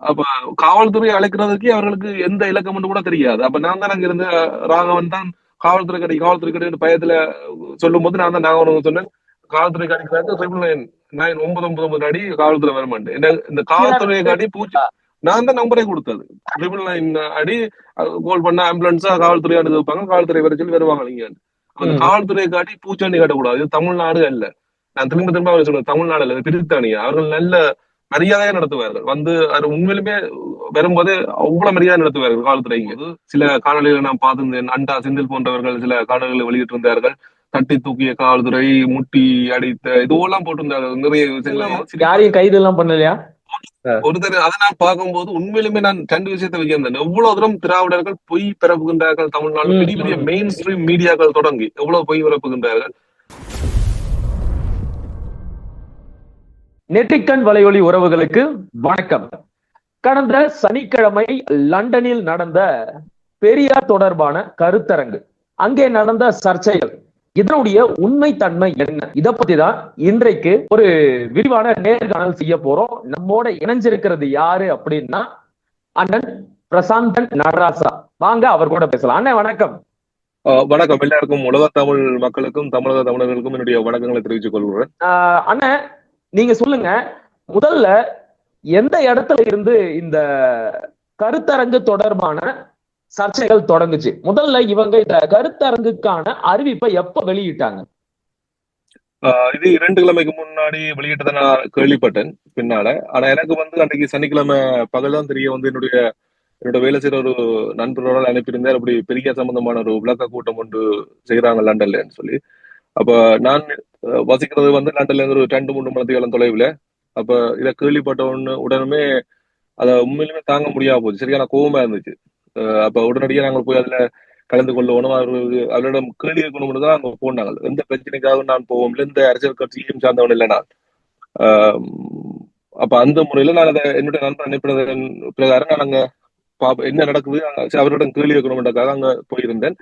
அப்ப காவல்துறை அழைக்கிறதுக்கே அவர்களுக்கு எந்த இலக்கம் கூட தெரியாது. அப்ப நான் தான் அங்க இருந்த ராகவன் தான் காவல்துறை கடை பயத்துல சொல்லும் போது நான் தான் நாகவன் சொன்னேன். காவல்துறை காட்டிக்கிறாங்க 999 அடி காவல்துறை வர மாட்டேன். இந்த காவல்துறையை காட்டி பூச்சி நான் தான் நம்பரே கொடுத்தது. 999 அடி கோல் பண்ண ஆம்புலன்ஸா காவல்துறை அனுப்பி வைப்பாங்க. காவல்துறை வர சொல்லி வருவாங்க நீங்க. அந்த காவல்துறையை காட்டி பூச்சாண்டி காட்டக்கூடாது. இது தமிழ்நாடு அல்ல. நான் திரும்ப திரும்ப அவர் சொல்லுவேன், தமிழ்நாடு அல்ல, பிரித்தானியா. அவர்கள் நல்ல மரியாதையா நடத்துவார்கள். வந்து அது உண்மையிலுமே வரும்போது அவ்வளவு மரியாதை நடத்துவார்கள் காவல்துறைக்கு. சில காணொலிகளை நான் பார்த்திருந்தேன். அண்டா செந்தில் போன்றவர்கள் சில காணொலிகளை வெளியிட்டிருந்தார்கள். தட்டி தூக்கிய காவல்துறை, முட்டி அடித்த இதுவெல்லாம் போட்டிருந்தார்கள். நிறைய விஷயங்கள் யாரையும் கைது எல்லாம் பண்ணலையா? ஒருத்தர் அதை நான் பார்க்கும்போது உண்மையிலுமே நான் ரெண்டு விஷயத்தை வைக்கிறேன். எவ்வளவு தூரம் திராவிடர்கள் பொய் பரப்புகின்றார்கள் தமிழ்நாடு. பெரிய பெரிய மெயின் ஸ்ட்ரீம் மீடியாக்கள் தொடங்கி எவ்வளவு பொய் பரப்புகின்றார்கள். நெற்றிக்கண் வலையொலி உறவுகளுக்கு வணக்கம். கடந்த சனிக்கிழமை லண்டனில் நடந்த பெரியார் தொடர்பான கருத்தரங்கு, அங்கே நடந்த சர்ச்சைகள், இதனுடைய உண்மை தன்மை என்ன, இதை பத்தி தான் இன்றைக்கு ஒரு விரிவான நேர்காணல் செய்ய போறோம். நம்மோட இணைஞ்சிருக்கிறது யாரு அப்படின்னா அண்ணன் பிரசாந்தன் நடராசா. வாங்க அவர் கூட பேசலாம். அண்ணன் வணக்கம். வணக்கம். எல்லாருக்கும், உலக தமிழ் மக்களுக்கும் தமிழக தமிழர்களுக்கும் என்னுடைய வணக்கங்களை தெரிவித்துக் கொள்கிறேன். அண்ணன், நீங்க சொல்லுங்க, முதல்ல எந்த இடத்துல இருந்து இந்த கருத்தரங்கு தொடர்பான சர்ச்சைகள் தொடங்குச்சு? முதல்ல இவங்க இந்த கருத்தரங்குக்கான அறிவிப்பை எப்ப வெளியிட்டாங்க? இது 2 கிழமைக்கு முன்னாடி வெளியிட்டதை நான் கேள்விப்பட்டேன் பின்னால. ஆனா எனக்கு அன்னைக்கு சனிக்கிழமை பகல் தான் தெரிய என்னோட வேலை செய்யற ஒரு நண்பரோட அனுப்பியிருந்தார். அப்படி பெரிய சம்பந்தமான ஒரு விளக்க கூட்டம் ஒன்று செய்யறாங்க லண்டன்லன்னு சொல்லி. அப்ப நான் வசிக்கிறது லண்டன்ல இருந்து ஒரு 2-3 மணி தொலைவுல. அப்ப இதை கேள்விப்பட்ட உடனே அதை உண்மையிலுமே தாங்க முடியாம போச்சு. சரியான கோபமா இருந்துச்சு. அப்ப உடனடியாக நாங்கள் போய் அதுல கலந்து கொள்ளணும், அவரிடம் கேள்வி கேட்கணும்னு தான் அங்க போனாங்க. எந்த பிரச்சனைக்காக நான் போவோம் இல்லை, எந்த அரசியல் கட்சியும் சார்ந்தவன் இல்லை நான். அப்ப அந்த முறையில நான் அதை என்னுடைய நண்பர் அனுப்பினதன் பிரகாரம் நான் அங்க என்ன நடக்குது அவரிடம் கேள்வி கேட்கணும்ன்றதுக்காக அங்க போயிருந்தேன்.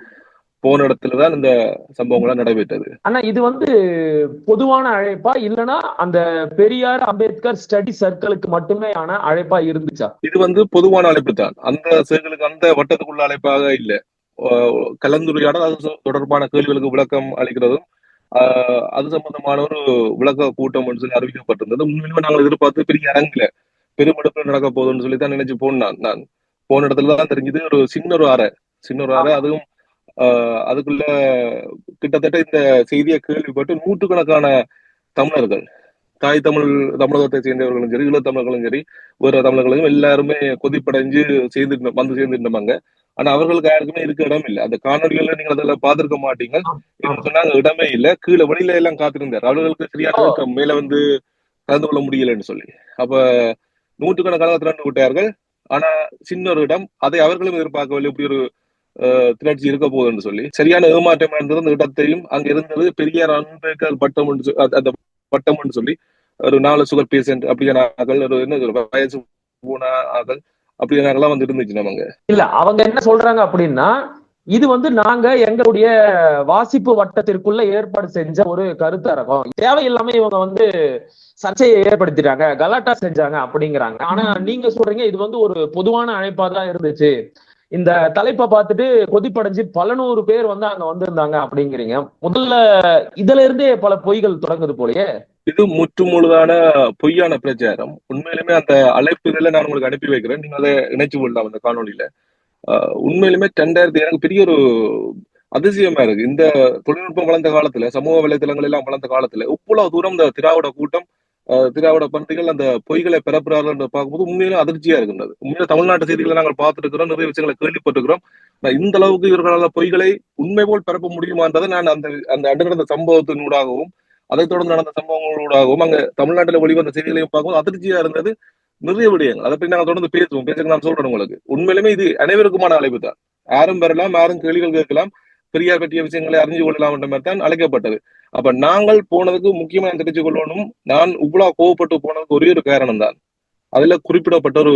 போன இடத்துலதான் இந்த சம்பவங்கள்லாம் நடைபெற்றது. ஆனா இது பொதுவான அழைப்பா, இல்லைன்னா அந்த பெரியார் அம்பேத்கர் ஸ்டடி சர்க்கிளுக்கு மட்டுமே ஆன அழைப்பா இருந்துச்சா? இது பொதுவான அழைப்பு தான். அந்த சர்க்கிளுக்கு, அந்த வட்டத்துக்குள்ள அழைப்பாக இல்லை. கலந்துரையாடல், அது தொடர்பான கேள்விகளுக்கு விளக்கம் அளிக்கிறதும் அது சம்பந்தமான ஒரு விளக்க கூட்டம் சொல்லி அறிவிக்கப்பட்டிருந்தது. உண்மையிலுமே நாங்கள் எதிர்பார்த்து பெரிய அரங்கில பெருமெடுப்பு நடக்க போகுதுன்னு சொல்லி தான் நினைச்சு போனான். நான் போன இடத்துலதான் தெரிஞ்சது ஒரு சின்ன ஒரு அறை. அதுவும் அதுக்குள்ள கிட்டத்தட்ட இந்த செய்தியை கேள்விப்பட்டு நூற்றுக்கணக்கான தமிழர்கள், தாய் தமிழகத்தை சேர்ந்தவர்களும் சரி, ஈழத்தமிழர்களும் சரி, வேற தமிழர்களும் எல்லாருமே கொதிப்படைஞ்சு சேர்ந்துருந்தாங்க. ஆனா அவர்களுக்கு யாருக்குமே இருக்க இடம் இல்லை. அந்த காணொலிகள்ல நீங்க அதில் பார்த்திருக்க மாட்டீங்க. சொன்னாங்க இடமே இல்லை, கீழே வெளியில எல்லாம் காத்திருந்தார். அவர்களுக்கு சரியான மேல கலந்து கொள்ள முடியலன்னு சொல்லி. அப்ப நூற்றுக்கணக்கான திரண்டு விட்டார்கள். ஆனா சின்ன ஒரு இடம், அதை அவர்களும் எதிர்பார்க்கவில்லை. இப்படி ஒரு திரட்சி இருக்க போகுதுன்னு சொல்லி சரியான ஏமாற்றம் இருந்தது. அந்த இடத்தையும் அங்க இருந்தது பெரியார் அம்பேத்கர் பட்டம், அந்த பட்டம் சொல்லி ஒரு 4 சுகர் பேஷண்ட் அப்படியான ஆக்கள், ஒரு என்ன சொல்ற வயசு போன ஆக்கள் அப்படியான இருந்துச்சு. நமங்க இல்ல, அவங்க என்ன சொல்றாங்க அப்படின்னா, இது நாங்க எங்களுடைய வாசிப்பு வட்டத்திற்குள்ள ஏற்பாடு செஞ்ச ஒரு கருத்தரங்கம், தேவையில்லாம இவங்க சர்ச்சையை ஏற்படுத்திட்டாங்க, கலாட்டா செஞ்சாங்க அப்படிங்கிறாங்க. ஆனா நீங்க சொல்றீங்க இது ஒரு பொதுவான அழைப்பா தான் இருந்துச்சு, இந்த தலைப்பை பார்த்துட்டு கொதிப்படைஞ்சு பல நூறு பேர் அங்க வந்திருந்தாங்க அப்படிங்கிறீங்க. முதல்ல இதுல இருந்தே பல பொய்கள் தொடங்குது போலயே. இது முற்றுமுழுதான பொய்யான பிரச்சாரம். உண்மையிலுமே அந்த அழைப்புகளை நான் உங்களுக்கு அனுப்பி வைக்கிறேன், நீங்க அதை இணைச்சு கொள்ளலாம் அந்த காணொலியில. உண்மையிலுமே 2000 எனக்கு பெரிய ஒரு அதிசயமா இருக்கு. இந்த தொழில்நுட்பம் வளர்ந்த காலத்துல, சமூக வலைதளங்கள் எல்லாம் வளர்ந்த காலத்துல இவ்வளவு தூரம் இந்த திராவிட கூட்டம், திராவிட பந்திகள் அந்த பொய்களை பரப்புறார்கள் என்று பார்க்கும்போது உண்மையிலும் அதிர்ச்சியா இருக்கின்றது. உண்மையில தமிழ்நாட்டு செய்திகளை நாங்கள் பார்த்துருக்கிறோம், நிறைய விஷயங்களை கேள்விப்பட்டிருக்கிறோம். இந்த அளவுக்கு இவர்களால் பொய்களை உண்மை போல் பரப்ப முடியுமான்றதை நான் அந்த அன்று நடந்த சம்பவத்தினூடாகவும் அதைத் தொடர்ந்து நடந்த சம்பவங்களூடாகவும் அங்க தமிழ்நாட்டில் வெளிவந்த செய்திகளையும் பார்க்கும்போது அதிர்ச்சியா இருந்தது. நிறைய விடயங்கள் அதை பற்றி நாங்கள் தொடர்ந்து பேசுறேன். நான் சொல்றேன் உங்களுக்கு, உண்மையிலுமே இது அனைவருக்குமான அழைப்பு தான். யாரும் வரலாம், யாரும் கேள்விகள் கேட்கலாம், பெரியார் பற்றிய விஷயங்களை அறிஞ்சு கொள்ளலாம் என்ற மாதிரி தான் அழைக்கப்பட்டது. அப்ப நாங்கள் போனதுக்கு முக்கியமா தெரிஞ்சு கொள்ளணும், நான் இவ்வளவு கோவப்பட்டு போனதுக்கு ஒரே ஒரு காரணம் தான். அதுல குறிப்பிடப்பட்ட ஒரு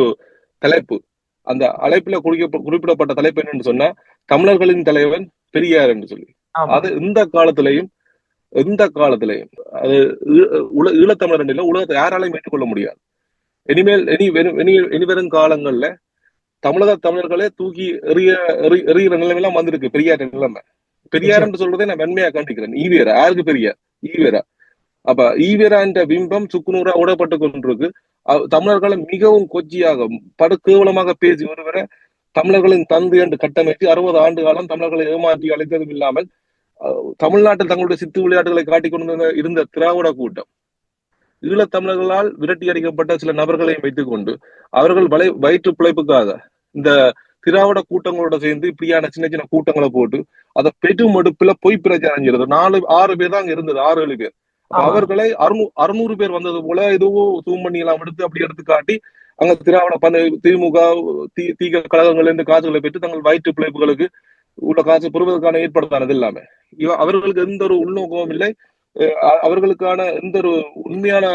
தலைப்பு, அந்த அழைப்புல குறிப்பிடப்பட்ட தலைப்பு என்னன்னு சொன்னா, தமிழர்களின் தலைவன் பெரியார் என்று சொல்லி. அது எந்த காலத்திலையும் அது ஈழத்தமிழர் இல்லை, உலகத்தை யாராலையும் ஏற்றுக்கொள்ள முடியாது. இனிமேல் இனி வரும் காலங்கள்ல தமிழர்களே தூக்கி எறிகிற நிலைமையெல்லாம் வந்திருக்கு. பெரியார் நிலைமை. பெரியார் நிச்சயம். என்று சொல்றதை நான் வன்மையா கண்டிக்கிறேன். ஈவேரா யாருக்கு பெரியார்? ஈவேரா. அப்ப ஈவேரா என்ற பிம்பம் சுக்குநூறா உடப்பட்டு கொண்டிருக்கு. தமிழர்களை மிகவும் கொச்சியாக படு கேவலமாக பேசி ஒருவரை தமிழர்களின் தந்தை என்று கட்டமைத்து 60 ஆண்டு காலம் தமிழர்களை ஏமாற்றி அழைத்ததும் இல்லாமல் தமிழ்நாட்டில் தங்களுடைய சித்து விளையாட்டுகளை காட்டிக் கொண்டு இருந்த திராவிட கூட்டம் ஈழத்தமிழர்களால் விரட்டி அடிக்கப்பட்ட சில நபர்களை வைத்துக் கொண்டு அவர்கள் வயிற்று பிழைப்புக்காக இந்த திராவிட கூட்டங்களோட சேர்ந்து இப்படியான சின்ன சின்ன கூட்டங்களை போட்டு அதை பெரும் எடுப்புல பொய் பிரச்சாரம் செய்யறது. 6 பேர் தான் அங்க இருந்தது, 6-7 பேர். அவர்களை 600 பேர் வந்தது போல ஏதோ சூம் பண்ணி எல்லாம் எடுத்து அப்படி எடுத்து காட்டி அங்க திமுக தீக கழகங்கள் என்று காசுகளை பெற்று தங்கள் வயிற்று பிழைப்புகளுக்கு உள்ள காசு பெறுவதற்கான ஏற்படுத்தானது இல்லாம அவர்களுக்கு எந்த ஒரு உள்நோக்கமும் இல்லை. அவர்களுக்கான எந்த ஒரு உண்மையான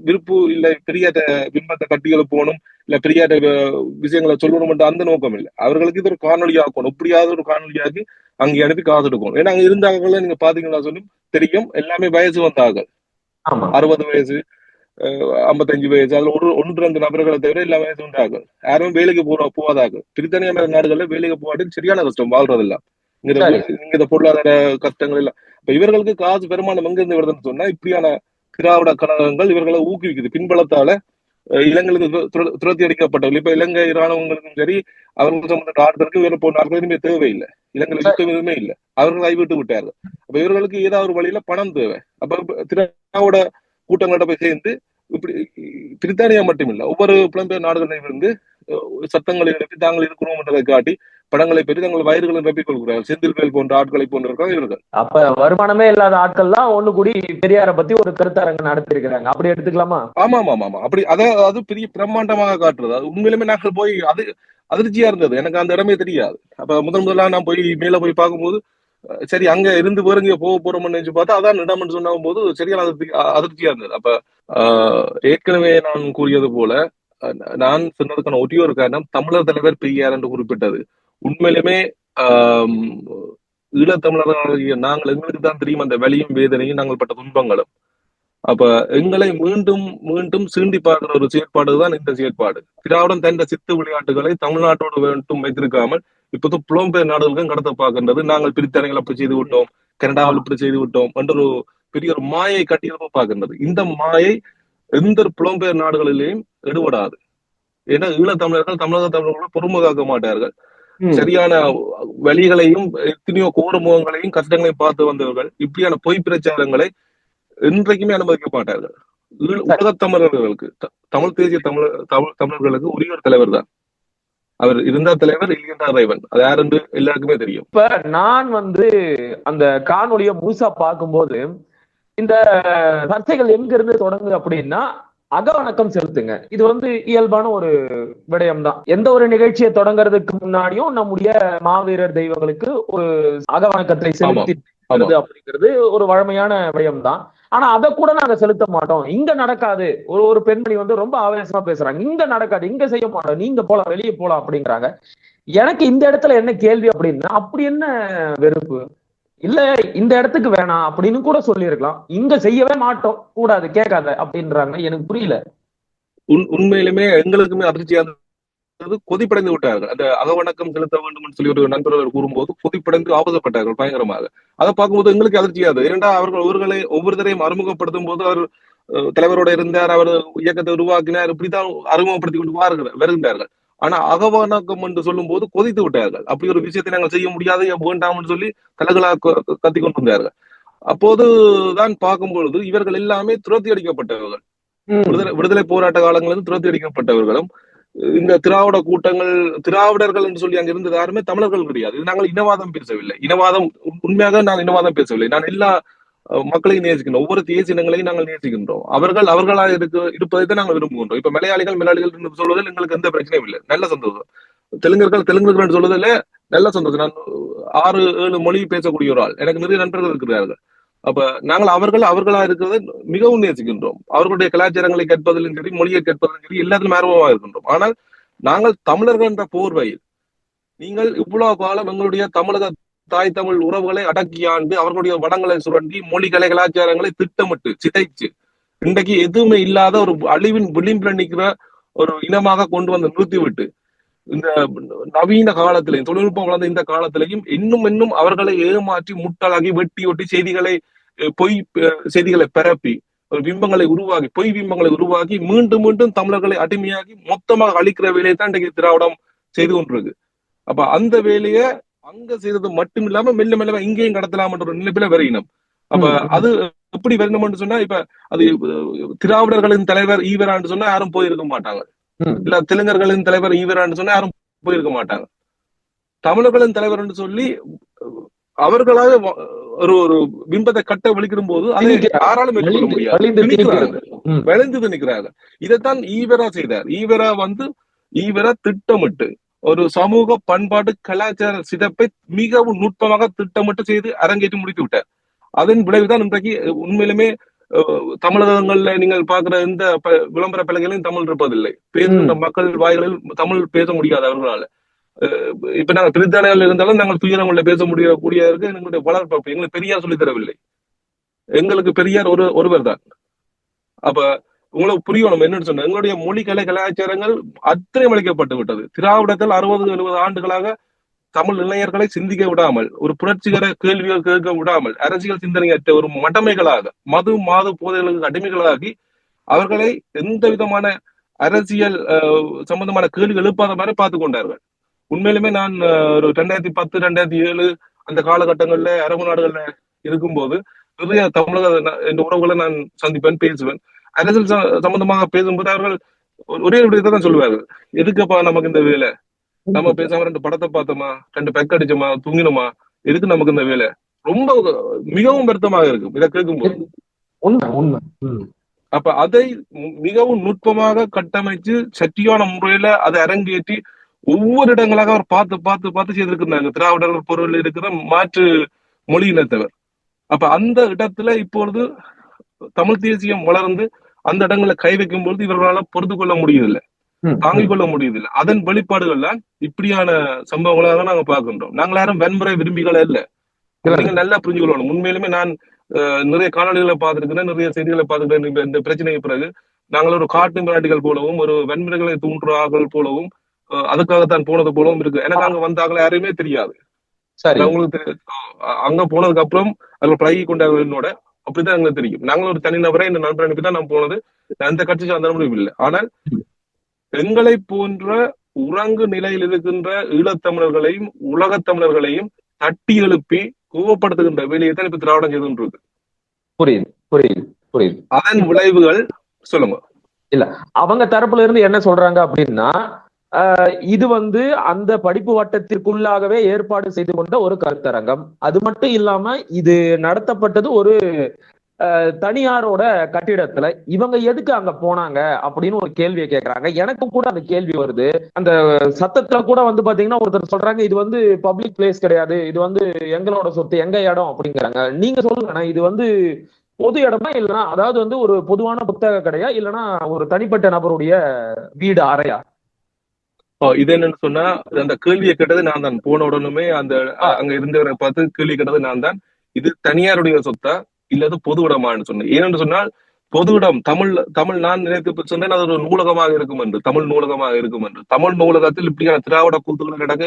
விருப்பு இல்லை. பெரிய பிம்பத்தை கட்டி எழுப்பணும் இல்ல பெரிய விஷயங்களை சொல்லணும் என்ற அந்த நோக்கம் இல்லை. அவர்களுக்கு இது ஒரு காணொலி ஆக்கணும். எப்படியாவது ஒரு காணொலியாக்கி அங்கே அனுப்பி காசு எடுக்கணும். ஏன்னா அங்க இருந்தாங்க நீங்க பாத்தீங்கன்னா சொல்லி தெரியும், எல்லாமே வயசு வந்தாங்க. 60 வயசு 55 வயசு அதுல 1-2 நபர்களை தவிர எல்லா வயசு வந்தாங்க. யாரும் வேலைக்கு போவாதாக. பிரித்தானிய நாடுகள்ல வேலைக்கு போவாட்டு சரியான கஷ்டம் வாழ்றதெல்லாம். இங்க பொருளாதார கஷ்டங்கள் எல்லாம். இப்ப இவர்களுக்கு காசு பெருமானம் எங்க இருந்து வருதுன்னு சொன்னா இப்படியான திராவிட கழகங்கள் இவர்களை ஊக்குவிக்குது. பின்பலத்தால இலங்கைக்கு துரத்தி அடிக்கப்பட்டவர்கள். இப்ப இலங்கை இராணுவங்களுக்கும் சரி அவர்கள் சம்பந்த ஆட்களுக்கு வேற போன ஆட்கள் எதுவுமே தேவையில்லை. இலங்கை யுத்தம் எதுவுமே இல்லை. அவர்கள் கைவிட்டு விட்டார்கள். அப்ப இவர்களுக்கு ஏதாவது ஒரு வழியில பணம் தேவை. அப்ப திராவிட கூட்டங்களோட போய் சேர்ந்து இப்படி பிரித்தானியா மட்டுமில்லை ஒவ்வொரு புலம்பெயர் நாடுகளிலும் இருந்து சத்தங்களை எழுப்பி தாங்கள் இருக்கிறோம் என்றதை காட்டி படங்களை பெற்று தங்கள் வயிறுகளை நிரப்பிக் கொள்கிறார்கள். செந்தில்வேல் போன்ற ஆட்களை போன்றிருக்காங்க இவர்கள். அப்ப வருமானமே இல்லாத ஆட்கள் தான் ஒண்ணு கூடி பெரியாரை பத்தி ஒரு கருத்தரங்கு நடத்திருக்கிறாங்க. அப்படி எடுத்துக்கலாமா? ஆமா. அப்படி அது பெரிய பிரம்மாண்டமாக காட்டுறது. அது உண்மையிலுமே நாங்கள் போய் அது அதிர்ச்சியா இருந்தது. எனக்கு அந்த இடமே தெரியாது. அப்ப முதலா நான் போய் மேல போய் பார்க்கும்போது சரி அங்க இருந்து வேறுங்க போக போறோம்னு நினைச்சு பார்த்தா அதான் இடம்னு சொன்ன போது சரியான அதிர்ச்சியா இருந்தது. அப்ப ஏற்கனவே நான் கூறியது போல நான் சொன்னதுக்கான ஒரே ஒரு காரணம் தமிழர் தலைவர் பெரியார் என்று குறிப்பிட்டது. உண்மையிலுமே ஈழத்தமிழர்களாகிய நாங்கள் எங்களுக்கு தான் தெரியும் அந்த வலியும் வேதனையும் நாங்கள் பட்ட துன்பங்களும். அப்ப எங்களை மீண்டும் மீண்டும் சீண்டி பார்க்கிற ஒரு செயற்பாடுதான் இந்த செயற்பாடு. திராவிடம் தந்த சித்து விளையாட்டுகளை தமிழ்நாட்டோடு வேண்டும் வைத்திருக்காமல் இப்போது புலம்பெயர் நாடுகளுக்கும் கடத்த பார்க்கின்றது. நாங்கள் பிரித்தனைகள் அப்படி செய்து விட்டோம், கனடாவில் இப்படி செய்து விட்டோம் என்ற ஒரு பெரிய ஒரு மாயை கட்டியெழுப்ப பார்க்கின்றது. இந்த மாயை எந்த புலம்பெயர் நாடுகளிலேயும் எடுபடாது. ஏன்னா ஈழத்தமிழர்கள் தமிழக தமிழர்களோட பொறுமை காக்க மாட்டார்கள். சரியான வழிகளையும் எத்தனையோ கோர முகங்களையும் கஷ்டங்களையும் பார்த்து வந்தவர்கள் இப்படியான பொய் பிரச்சாரங்களை இன்றைக்குமே அனுமதிக்க மாட்டார்கள். உலக தமிழர்களுக்கு தமிழ் தேசிய தமிழர்களுக்கு ஒரே ஒரு தலைவர் தான். அவர் இருந்தா தலைவர், இல்லையா இறைவன். அது யாருன்னு எல்லாருக்குமே தெரியும். இப்ப நான் அந்த காணொலிய முழுசா பார்க்கும்போது இந்த சர்ச்சைகள் எங்க இருந்து தொடங்குது அப்படின்னா அகவணக்கம் செலுத்துங்க. இது இயல்பான ஒரு விடயம் தான். எந்த ஒரு நிகழ்ச்சியை தொடங்குறதுக்கு முன்னாடியும் நம்முடைய மாவீரர் தெய்வங்களுக்கு ஒரு அகவணக்கத்தை செலுத்தி அப்படிங்கிறது ஒரு வழமையான விடயம் தான். ஆனா அதை கூட நாங்க செலுத்த மாட்டோம், இங்க நடக்காது. ஒரு பெண்மணி ரொம்ப ஆவேசமா பேசுறாங்க, இங்க நடக்காது, இங்க செய்ய மாட்டோம், நீங்க போலாம், வெளியே போலாம் அப்படிங்கிறாங்க. எனக்கு இந்த இடத்துல என்ன கேள்வி அப்படின்னா, அப்படி என்ன வெறுப்பு? இல்ல இந்த இடத்துக்கு வேணாம் அப்படின்னு கூட சொல்லியிருக்கலாம், இங்க செய்யவே மாட்டோம், கூடாது, கேட்காத அப்படின்றாங்க. எனக்கு புரியல. உண்மையிலுமே எங்களுக்குமே அதிர்ச்சியாக கொதிப்படைந்து விட்டார்கள். அந்த அகவணக்கம் செலுத்த வேண்டும் சொல்லி ஒரு நண்பர்கள் கூறும்போது கொதிப்படைந்து ஆபத்தப்பட்டார்கள் பயங்கரமாக. அதை பார்க்கும்போது எங்களுக்கு அதிர்ச்சியாது. ஏனென்றா அவர்களை ஒவ்வொருத்தரையும் அறிமுகப்படுத்தும் போது அவர் தலைவரோட இருந்தார், அவர் இயக்கத்தை உருவாக்கினார், இப்படித்தான் அறிமுகப்படுத்தி கொண்டு வருகின்றார்கள். ஆனா அகவணக்கம் என்று சொல்லும் போது கொதித்து விட்டார்கள். அப்படி ஒரு விஷயத்தை நாங்கள் செய்ய முடியாது, வேண்டாம் என்று சொல்லி தலைகளா கத்தி கொண்டு வந்தார்கள். அப்போதுதான் பார்க்கும் பொழுது இவர்கள் எல்லாமே துரத்தி அடிக்கப்பட்டவர்கள். விடுதலை போராட்ட காலங்களில் துரத்தி அடிக்கப்பட்டவர்களும் இந்த திராவிட கூட்டங்கள் திராவிடர்கள் என்று சொல்லி அங்க இருந்தது யாருமே தமிழர்கள் கிடையாது. இது நாங்கள் இனவாதம் பேசவில்லை. இனவாதம் உண்மையாக நான் இனவாதம் பேசவில்லை. நான் எல்லா மக்களையும் நேசிக்கின்றோம். ஒவ்வொரு தேசிய இனங்களையும் நாங்கள் நேசிக்கின்றோம். அவர்களாக இருப்பதை தான் நாங்கள் விரும்புகின்றோம். இப்ப மலையாளிகள் என்று சொல்வதில் எங்களுக்கு எந்த பிரச்சனையும் இல்லை, நல்ல சந்தோஷம். தெலுங்கர்கள் என்று சொல்வதில் நல்ல சந்தோஷம். நான் 6-7 மொழி பேசக்கூடிய ஒரு ஆள், எனக்கு நிறைய நண்பர்கள் இருக்கிறார்கள். அப்ப நாங்கள் அவர்களா இருக்கிறத மிகவும் நேசிக்கின்றோம். அவர்களுடைய கலாச்சாரங்களை கேட்பதிலும் சரி, மொழியை கேட்பதிலும் சரி, எல்லாத்திலும் ஆர்வமாக இருக்கின்றோம். ஆனால் நாங்கள் தமிழர்கள் என்ற போர்வையில் நீங்கள் இவ்வளவு காலம் எங்களுடைய தமிழக தாய் தமிழ் உறவுகளை அடக்கியாண்டு அவர்களுடைய வடங்களை சுரண்டி மொழிகளை கலாச்சாரங்களை திட்டமிட்டு சிதைச்சு இன்றைக்கு எதுவுமே இல்லாத ஒரு அழிவின் விளிம்புல நிக்கிற ஒரு இனமாக கொண்டு வந்து நிறுத்தி விட்டு இந்த நவீன காலத்திலையும் தொழில்நுட்பம் வளர்ந்த இந்த காலத்திலையும் இன்னும் அவர்களை ஏமாற்றி முட்டாளாகி வெட்டி ஒட்டி செய்திகளை பொய் செய்திகளை பரப்பி ஒரு பிம்பங்களை உருவாக்கி பொய் பிம்பங்களை உருவாக்கி மீண்டும் தமிழர்களை அடிமையாக்கி மொத்தமாக அழிக்கிற வேலையை தான் இன்றைக்கு திராவிடம் செய்து கொண்டிருக்கு. அப்ப அந்த வேலையை அங்க செய்தது மட்டும் இல்லாம மெல்ல இங்கேயும் கடத்தலாம்ன்ற ஒரு நிலைப்பில வரையினம். அப்ப அது எப்படி வரணும்னு சொன்னா, இப்ப அது திராவிடர்களின் தலைவர் ஈவரான்னு சொன்னா யாரும் போயிருக்க மாட்டாங்க, இல்ல தெலுங்கர்களின் தலைவர் ஈவரான்னு சொன்னா யாரும் போயிருக்க மாட்டாங்க. தமிழர்களின் தலைவர் என்று சொல்லி அவர்களாக ஒரு ஒரு பிம்பத்தை கட்ட விழிக்கும் போது அதை யாராலும் மேற்கொள்ள முடியாது, விளைந்து நிற்கிறார்கள். இதைத்தான் ஈவரா செய்தார். ஈவரா திட்டமிட்டு ஒரு சமூக பண்பாட்டு கலாச்சார சிதைப்பை மிகவும் நுட்பமாக திட்டமிட்டு செய்து அரங்கேற்றி முடித்து விட்டார். அதன் விளைவுதான் இன்றைக்கு உண்மையிலுமே தமிழகங்கள்ல நீங்கள் பாக்குற எந்த விளம்பர பலகையிலும் தமிழ் இருப்பதில்லை. பேசுகின்ற மக்கள் வாய்களில் தமிழ் பேச முடியாது அவர்களால. இப்ப நாங்கள் பிரித்தானியாவில் இருந்தாலும் நாங்கள் துயரங்கள்ல பேச முடியக்கூடியதற்கு எங்களுடைய வளர்ப்பு எங்களுக்கு பெரியார் சொல்லித் தரவில்லை. எங்களுக்கு பெரியார் ஒருவர் தான். அப்ப உங்களுக்கு புரியணும் என்னன்னு சொன்ன, எங்களுடைய மொழி கலை கலாச்சாரங்கள் அத்தனை அளிக்கப்பட்டு விட்டது. திராவிடத்தில் 60-70 ஆண்டுகளாக தமிழ் இளைஞர்களை சிந்திக்க விடாமல், ஒரு புரட்சிகர கேள்விகள் கேட்க விடாமல், அரசியல் சிந்தனையற்ற ஒரு மடமைகளாக மாது போதைகளுக்கு அடிமைகளாகி அவர்களை எந்த விதமான அரசியல் சம்பந்தமான கேள்வி எழுப்பாத மாதிரி பார்த்து கொண்டார்கள். உண்மையிலுமே நான் ஒரு 2010, 2007 அந்த காலகட்டங்கள்ல அரபு நாடுகள்ல இருக்கும்போது நிறைய தமிழக என்ற உறவுகளை நான் சந்திப்பேன், பேசுவேன். அரசியல் சம்பந்தமாக பேசும்போது அவர்கள் ஒரே விடயத்தை தான் சொல்லுவார்கள், எதுக்குப்பா நமக்கு இந்த வேலை, நம்ம பேசாம 2 படத்தை பார்த்தோமா, 2 பெக் அடிச்சோமா, தூங்கினோமா, எதுக்கு நமக்கு இந்த வேலை, ரொம்ப மிகவும் வருத்தமாக இருக்கும் இதை கேட்கும்போது. அப்ப அதை மிகவும் நுட்பமாக கட்டமைச்சு சட்டியான முறையில அதை அரங்கேற்றி ஒவ்வொரு இடங்களாக அவர் பார்த்து செய்திருக்கிறாங்க திராவிடர்கள் பொருள் இருக்கிற மாற்று மொழியினத்தவர். அப்ப அந்த இடத்துல இப்பொழுது தமிழ் தேசியம் வளர்ந்து அந்த இடங்களை கை வைக்கும் பொழுது இவர்களால் பொறுத்து கொள்ள முடியவில்லை, தாங்கிக் கொள்ள முடியவில்லை. அதன் வெளிப்பாடுகள்ல இப்படியான சம்பவங்களாக நாங்க பார்க்கின்றோம். நாங்கள் யாரும் வன்முறை விரும்பிகளே இல்லை, நீங்க நல்லா புரிஞ்சு கொள்ளணும். உண்மையிலுமே நான் நிறைய காணொலிகளை பார்த்திருக்கிறேன், நிறைய செய்திகளை பார்த்துக்கிறேன். இந்த பிரச்சனைக்கு பிறகு நாங்கள் ஒரு காட்டு மிராட்டிகள் போலவும் ஒரு வன்முறைகளை தூண்டுறார்கள் போலவும் அதுக்காகத்தான் போனது போலவும் இருக்கு. எனக்கு அங்க வந்தாங்களே யாரையுமே தெரியாது. அவங்களுக்கு அங்க போனதுக்கு அப்புறம் அவர்கள் பழகி கொண்டார்கள் என்னோட, அப்படித்தான் எங்களுக்கு தெரியும். நாங்களும் ஒரு தனிநபரை இந்த நண்பர் அனுப்பிதான் நான் போனது. அந்த கட்சி சார்ந்த முடிவு இல்லை. ஆனால் எங்களை போன்ற உறங்கு நிலையில் இருக்கின்ற ஈழத்தமிழர்களையும் உலகத் தமிழர்களையும் தட்டி எழுப்பி கோவப்படுத்துகின்ற வேலையை தான் இப்ப திராவிடம் செய்து கொண்டிருக்கு. புரியுது. அதன் விளைவுகள் சொல்லுங்க. இல்ல, அவங்க தரப்புல இருந்து என்ன சொல்றாங்க அப்படின்னா, இது அந்த படிப்பு வட்டத்திற்குள்ளாகவே ஏற்பாடு செய்து கொண்ட ஒரு கருத்தரங்கம். அது மட்டும் இல்லாம இது நடத்தப்பட்டது ஒரு தனியாரோட கட்டிடத்துல. இவங்க எதுக்கு அங்க போனாங்க அப்படின்னு ஒரு கேள்வியை கேட்கறாங்க. எனக்கும் கூட அந்த கேள்வி வருது. அந்த சத்தத்துல கூட பாத்தீங்கன்னா ஒருத்தர் சொல்றாங்க, இது பப்ளிக் பிளேஸ் கிடையாது, இது எங்களோட சொத்து, எங்க இடம் அப்படிங்கிறாங்க. நீங்க சொல்லுங்க, இது பொது இடமா இல்லைன்னா, அதாவது ஒரு பொதுவான புத்தக கடையா, இல்லைன்னா ஒரு தனிப்பட்ட நபருடைய வீடு அறையா? இது என்னன்னு சொன்னா, அந்த கேள்வியை கேட்டது நான் தான். போன உடனுமே அந்த அங்க இருந்தவரை பார்த்து கேள்வி கேட்டது நான் தான். இது தனியாருடைய சொத்தா இல்லது பொது இடமான்னு சொன்னேன். ஏனென்று சொன்னால் பொது இடம் தமிழ் நான் நினைத்து சொன்னேன் அது ஒரு நூலகமாக இருக்கும் என்று, தமிழ் நூலகமாக இருக்கும் என்று. தமிழ் நூலகத்தில் இப்படியான திராவிட கூத்துக்களை கிடக்க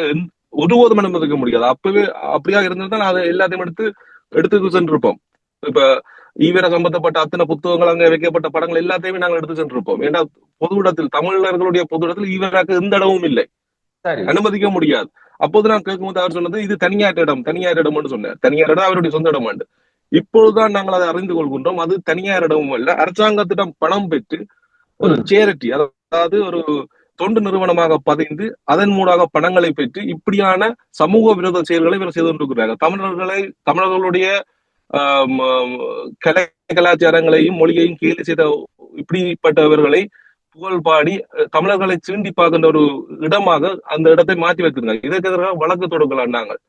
ஒருபோதும் அனுமதிக்க முடியாது. அப்பவே அப்படியா இருந்ததுதான் அதை எல்லாத்தையும் எடுத்து சென்றிருப்போம். இப்ப ஈவர சம்பந்தப்பட்ட அத்தனை புத்தகங்கள் அங்க வைக்கப்பட்ட படங்கள் எல்லாத்தையுமே நாங்கள் எடுத்து சென்றிருப்போம். ஏன்னா பொது இடத்தில் தமிழர்களுடைய பொது இடத்தில் ஈவராக்கு எந்த இடமும் இல்லை, அனுமதிக்க முடியாது. அப்போது நான் கேட்கும்போது அவர் சொன்னது இது தனியார் இடம்னு சொன்னார். தனியார் இடம் அவருடைய சொந்த இடம். இப்பொழுதுதான் நாங்கள் அதை அறிந்து கொள்கின்றோம், அது தனியார் இடமும் அல்ல, அரசாங்கத்திடம் பணம் பெற்று ஒரு சேரிட்டி, அதாவது ஒரு தொண்டு நிறுவனமாக பதிந்து அதன் மூலமாக பணங்களை பெற்று இப்படியான சமூக விரோத செயல்களை இவர் செய்து கொண்டிருக்கிறார்கள். தமிழர்களுடைய கலாச்சாரங்களையும் மொழியையும் கேலி செய்த இப்படிப்பட்டவர்களை புகழ் பாடி தமிழர்களை சீண்டி பார்க்கின்ற ஒரு இடமாக அந்த இடத்தை மாற்றி வைத்திருந்தாங்க. இதற்கு எதிராக வழக்கு தொடுக்கலாம். நாங்கள்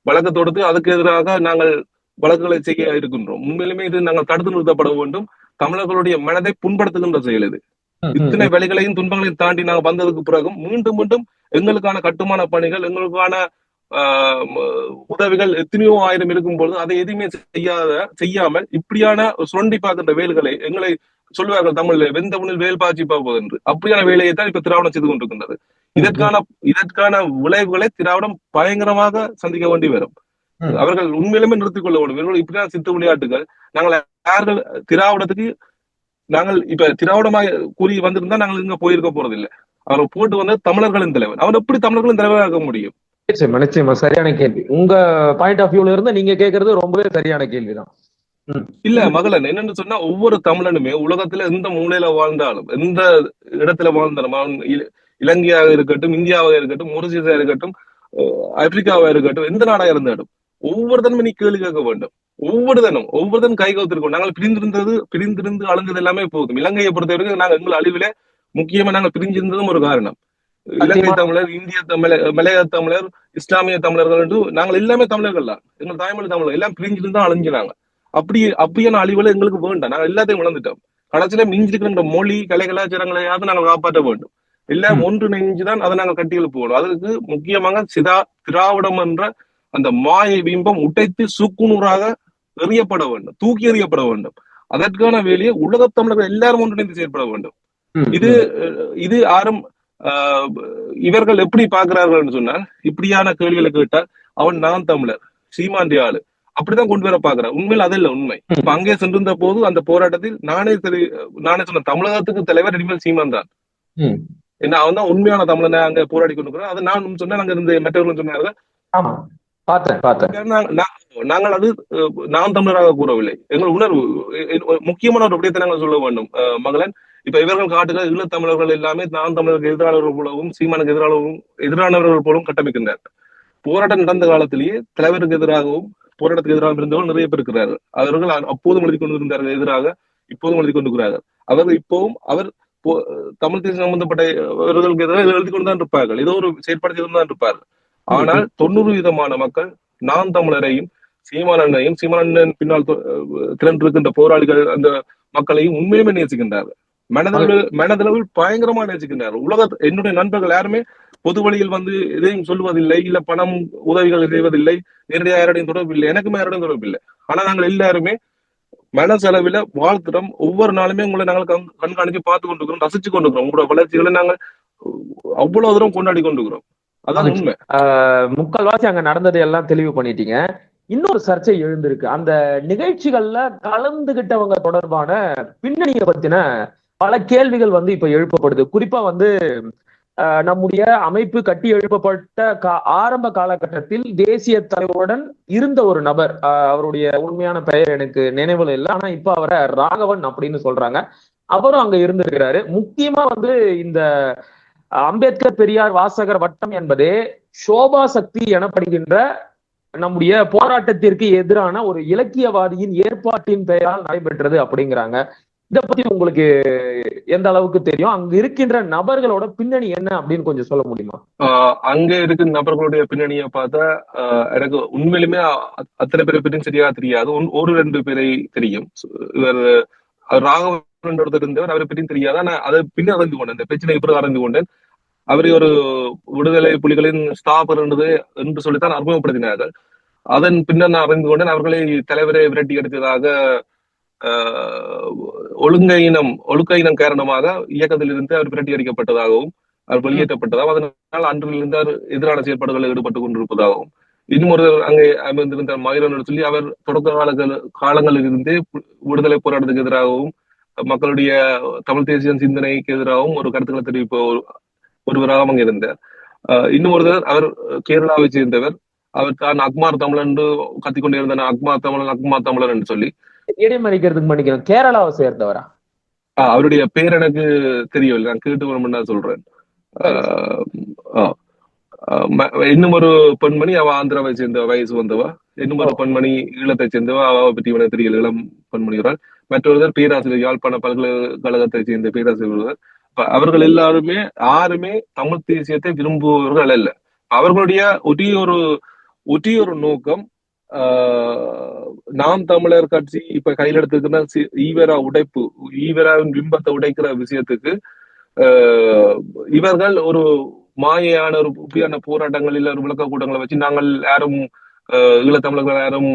வழக்கு தொடுத்து அதுக்கு எதிராக நாங்கள் வழக்குகளை செய்ய இருக்கின்றோம். உண்மையிலுமே இது நாங்கள் தடுத்து நிறுத்தப்பட வேண்டும். தமிழர்களுடைய மனதை புண்படுத்துகின்ற செயல் இது. இத்தனை வழிகளையும் துன்பங்களையும் தாண்டி நாங்கள் வந்ததுக்கு பிறகும் மீண்டும் எங்களுக்கான கட்டுமான பணிகள், எங்களுக்கான உதவிகள் எத்தனையோ ஆயிரம் இருக்கும் பொழுது அதை எதுவுமே செய்யாமல் இப்படியான சுரண்டி பார்க்கின்ற வேல்களை எங்களை சொல்லுவார்கள் தமிழ்ல வெந்தவனில் வேல் பாய்ச்சி பார்ப்பது என்று அப்படியான வேலையை தான் இப்ப திராவிடம் செய்து கொண்டிருக்கின்றது. இதற்கான விளைவுகளை திராவிடம் பயங்கரமாக சந்திக்க வேண்டி வரும். அவர்கள் உண்மையிலுமே நிறுத்திக் கொள்ள வேண்டும். இவர்கள் இப்படியான சித்து விளையாட்டுகள் நாங்கள் யார்கள் திராவிடத்துக்கு நாங்கள் இப்ப திராவிடமாக கூறி வந்திருந்தா நாங்கள் இங்க போயிருக்க போறதில்லை. அவர் போட்டு வந்து தமிழர்களின் தலைவர், அவர் எப்படி தமிழர்களின் தலைவராக முடியும்? நிச்சயமா சரியான கேள்வி. உங்க பாயிண்ட் ஆஃப் வியூல இருந்து நீங்க கேட்கறது ரொம்பவே சரியான கேள்விதான். இல்ல மகளன், என்னன்னு சொன்னா ஒவ்வொரு தமிழனுமே உலகத்துல எந்த மூலையில வாழ்ந்தாலும் எந்த இடத்துல வாழ்ந்தாலும் இலங்கையாக இருக்கட்டும், இந்தியாவாக இருக்கட்டும், மொரிஷியஸா இருக்கட்டும், ஆப்பிரிக்காவா இருக்கட்டும், எந்த நாடாக இருந்தாலும் ஒவ்வொருத்தனுமே நீ கேள்வி கேட்க வேண்டும். ஒவ்வொருத்தனும் கை கவுத்திருக்கோம். நாங்கள் பிரிந்திருந்து அழிஞ்சது எல்லாமே போதும். இலங்கையை பொறுத்தவரைக்கும் நாங்கள் எங்கள் அழிவில முக்கியமா நாங்கள் பிரிஞ்சிருந்ததும் ஒரு காரணம். இலங்கை தமிழர், இந்திய தமிழர், மலைய தமிழர், இஸ்லாமிய தமிழர்கள் என்று நாங்கள் எல்லாமே தமிழர்கள் தான். எங்கள் தாய்மொழி தமிழர் எல்லாம் பிரிஞ்சிருந்தா அழிஞ்சினாங்க. அப்படியான அழிவுல எங்களுக்கு வேண்டாம். நாங்கள் எல்லாத்தையும் இழந்துட்டோம். கடைசியில மிஞ்சிருக்கிற மொழி, கலை, கலாச்சாரங்களையாவது நாங்கள் காப்பாற்ற வேண்டும். எல்லாம் ஒன்று நெஞ்சுதான் அதை நாங்கள் கட்டிகள் போகணும். அதுக்கு முக்கியமாக திராவிடம் என்ற அந்த மாயை பிம்பம் உடைத்து சுக்குநூறாக எறியப்பட வேண்டும், தூக்கி எறியப்பட வேண்டும். அதற்கான வேலையை உலகத் தமிழர்கள் எல்லாரும் ஒன்றிணைந்து செயற்பட வேண்டும். இது யாரும் இவர்கள் எப்படி பார்க்கிறார்கள் சொன்னால், இப்படியான கேள்விகளை கேட்டால் அவன் நான் தமிழர், சீமாண்டி ஆளு அப்படிதான் கொண்டு வர பாக்குறான். உண்மையில் அது இல்ல உண்மை. இப்ப அங்கே சென்றிருந்த போது அந்த போராட்டத்தில் நானே சொன்ன தமிழகத்துக்கு தலைவர் இனிமேல் சீமான் தான். ஏன்னா அவன் தான் உண்மையான தமிழனை அங்க போராடி கொண்டிருக்கிறான். அதை நான் சொன்னேன், அங்க இருந்து மற்றவர்கள் சொன்னார்கள். நாங்கள் அது நான் தமிழராக கூறவில்லை. எங்கள் உணர்வு முக்கியமான ஒரு விடயத்தை நாங்கள் சொல்ல வேண்டும் மகளன். இப்ப இவர்கள் காட்டுகிற ஈழத்தமிழர்கள் எல்லாமே நான் தமிழருக்கு எதிரானவர்கள் போலவும் சீமானுக்கு எதிரானவர்கள் போலவும் கட்டமைக்கின்றனர். போராட்டம் நடந்த காலத்திலேயே தலைவருக்கு எதிராகவும் போராட்டத்துக்கு எதிராக இருந்தவர்கள் நிறைய பேர் இருக்கிறார்கள். அவர்கள் அப்போதும் எழுதி கொண்டிருந்தார்கள் எதிராக, இப்போதும் எழுதி கொண்டிருக்கிறார்கள். அவர் தமிழ் தேசியம் சம்பந்தப்பட்டவர்களுக்கு எதிராக எழுதி கொண்டுதான் இருப்பார்கள், ஏதோ ஒரு செயற்பாடு செய்துதான் இருப்பார்கள். ஆனால் 90% மக்கள் நான் தமிழரையும் சீமானண்ணையும் சீமானண்ணன் பின்னால் திரண்டிருக்கின்ற போராளிகள் அந்த மக்களையும் உண்மையுமே நேசிக்கின்றார்கள். மனதளவில் பயங்கரமா நேசிக்கின்றார்கள். என்னுடைய நண்பர்கள் யாருமே பொது வழியில் வந்து எதையும் சொல்லுவதில்லை, இல்ல பணம் உதவிகள் செய்வதில்லை, நேரடியாக யாருடையும் தொடர்பு இல்லை, எனக்குமே யாருடையும் தொடர்பு இல்லை. ஆனா நாங்கள் எல்லாருமே மன செலவில வாழ்த்துறோம். ஒவ்வொரு நாளுமே உங்களை நாங்கள் கண்காணிச்சு பார்த்து கொண்டிருக்கிறோம், ரசிச்சு கொண்டிருக்கிறோம். உங்களோட வளர்ச்சிகளை நாங்கள் அவ்வளவு தூரம் கொண்டாடி கொண்டிருக்கிறோம். அதான் உண்மை. முக்கால்வாசி அங்க நடந்ததை எல்லாம் தெளிவு பண்ணிட்டீங்க. இன்னொரு சர்ச்சை எழுந்திருக்கு. அந்த நிகழ்ச்சிகள்ல கலந்துகிட்டவங்க தொடர்பான பின்னணியை பத்தின பல கேள்விகள் வந்து இப்ப எழுப்பப்படுது. குறிப்பா வந்து நம்முடைய அமைப்பு கட்டி எழுப்பப்பட்ட ஆரம்ப காலகட்டத்தில் தேசிய தலைவருடன் இருந்த ஒரு நபர், அவருடைய உண்மையான பெயர் எனக்கு நினைவுல இல்லை, ஆனா இப்ப அவரை ராகவன் அப்படின்னு சொல்றாங்க. அவரும் அங்க இருந்திருக்கிறாரு. முக்கியமா வந்து இந்த அம்பேத்கர் பெரியார் வாசகர் வட்டம் என்பதே சோபா சக்தி எனப்படுகின்ற நம்முடைய போராட்டத்திற்கு எதிரான ஒரு இலக்கியவாதியின் ஏற்பாட்டின் பெயரால் நடைபெற்றது அப்படிங்கிறாங்க. இதை பத்தி உங்களுக்கு எந்த அளவுக்கு தெரியும்? அங்க இருக்கின்ற நபர்களோட பின்னணி என்ன அப்படின்னு கொஞ்சம் சொல்ல முடியுமா? அங்க இருக்கிற நபர்களுடைய பின்னணியை பார்த்தா எனக்கு உண்மையிலுமே அத்தனை பேரை பற்றியும் சரியா தெரியாது. ஒரு 2 பேரை தெரியும். இவர் ராகவன் இருந்தவர், அவரை பற்றியும் தெரியாது. ஆனா அதை பின்னர் அறிந்து கொண்டேன், இந்த பிரச்சனை எப்படி அறிந்து கொண்டேன். அவரை ஒரு விடுதலை புலிகளின் ஸ்தாபர் என்று சொல்லித்தான் அறிமுகப்படுத்தினார்கள். அதன் பின்னர் நான் அறிந்து கொண்டேன் அவர்களை தலைவரை விரட்டி எடுத்ததாக ஒழுக்க இனம் காரணமாக இயக்கத்தில் இருந்து அவர் விரட்டி அடிக்கப்பட்டதாகவும் அவர் வெளியேற்றப்பட்டதாகவும் அதனால் அன்றிலிருந்து அவர் எதிரான செயல்பாடுகளில் ஈடுபட்டுக் கொண்டிருப்பதாகவும் இன்னும் ஒரு அங்கே அமர்ந்திருந்த மயூரன் சொல்லி அவர் தொடக்க காலங்களில் இருந்தே விடுதலை போராட்டத்துக்கு எதிராகவும் மக்களுடைய தமிழ் தேசிய சிந்தனைக்கு எதிராகவும் ஒரு கருத்துக்களை தெரிவிப்ப ஒருவராக அங்கே இருந்தார். இன்னும் ஒருவர் அவர் கேரளாவை சேர்ந்தவர். அவர் தான் அக்மார் தமிழ் என்று கத்திக்கொண்டே இருந்தார். அக்மார் தமிழர் என்று சொல்லி இடைமறிக்கிறதுக்கு கேரளாவை சேர்ந்தவரா? அவருடைய பேர் எனக்கு தெரியவில்லை, நான் கேட்டு வேணும்னு சொல்றேன். இன்னும் ஒரு பெண்மணி அவ ஆந்திராவை சேர்ந்த வயசு வந்தவா. இன்னும் ஒரு பெண்மணி ஈழத்தை சேர்ந்தவா, அவ பற்றி இவனை தெரியல, இளம் பெண்மணிகிறாள். மற்றொருவர் பேராசிரியர், யாழ்ப்பாண பல்கலைக்கழகத்தை சேர்ந்த பேராசிரியர். அவர்கள் எல்லாருமே யாருமே தமிழ் தேசியத்தை விரும்புபவர்கள் அல்ல. அவர்களுடைய ஒரே ஒரு நோக்கம் நாம் தமிழர் கட்சி இப்ப கையில் எடுத்துக்கிற ஈவராவின் பிம்பத்தை உடைக்கிற விஷயத்துக்கு இவர்கள் ஒரு மாயையான ஒரு உப்பியான போராட்டங்களில் ஒரு விளக்க கூட்டங்களை வச்சு நாங்கள் யாரும் ஈழத்தமிழர்கள் யாரும்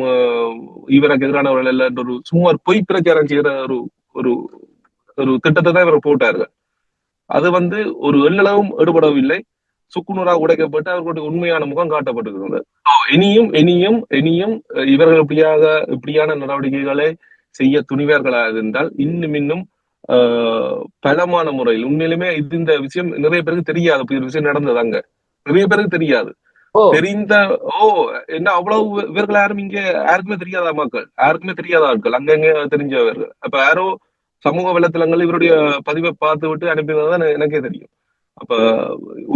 இவருக்கு எதிரானவர்கள் இல்லை என்ற ஒரு சும்மா ஒரு பொய் பிரச்சாரம் செய்யற ஒரு ஒரு ஒரு திட்டத்தை தான் இவர் போட்டார்கள். அது ஒரு எள்ளளவும் எடுபடவில்லை. சுக்குநூறாக உடைக்கப்பட்டு அவர்களுடைய உண்மையான முகம் காட்டப்பட்டிருக்கிறது. இனியும் இனியும் இனியும் இவர்கள் இப்படியான நடவடிக்கைகளை செய்ய துணிவார்களாக இருந்தால் இன்னும் இன்னும் பலமான முறையில் உண்மையிலுமே இந்த விஷயம் நிறைய பேருக்கு தெரியாது. அப்படி ஒரு விஷயம் நடந்தது அங்க நிறைய பேருக்கு தெரியாது. தெரிந்த என்ன அவ்வளவு இவர்கள் யாரும் இங்க யாருக்குமே தெரியாத மக்கள், யாருக்குமே தெரியாத ஆட்கள், அங்கங்க தெரிஞ்சவர்கள். அப்ப யாரோ சமூக வலைத்தளங்கள் இவருடைய பதிவை பார்த்து விட்டு அனுப்பினதான் எனக்கே தெரியும். அப்ப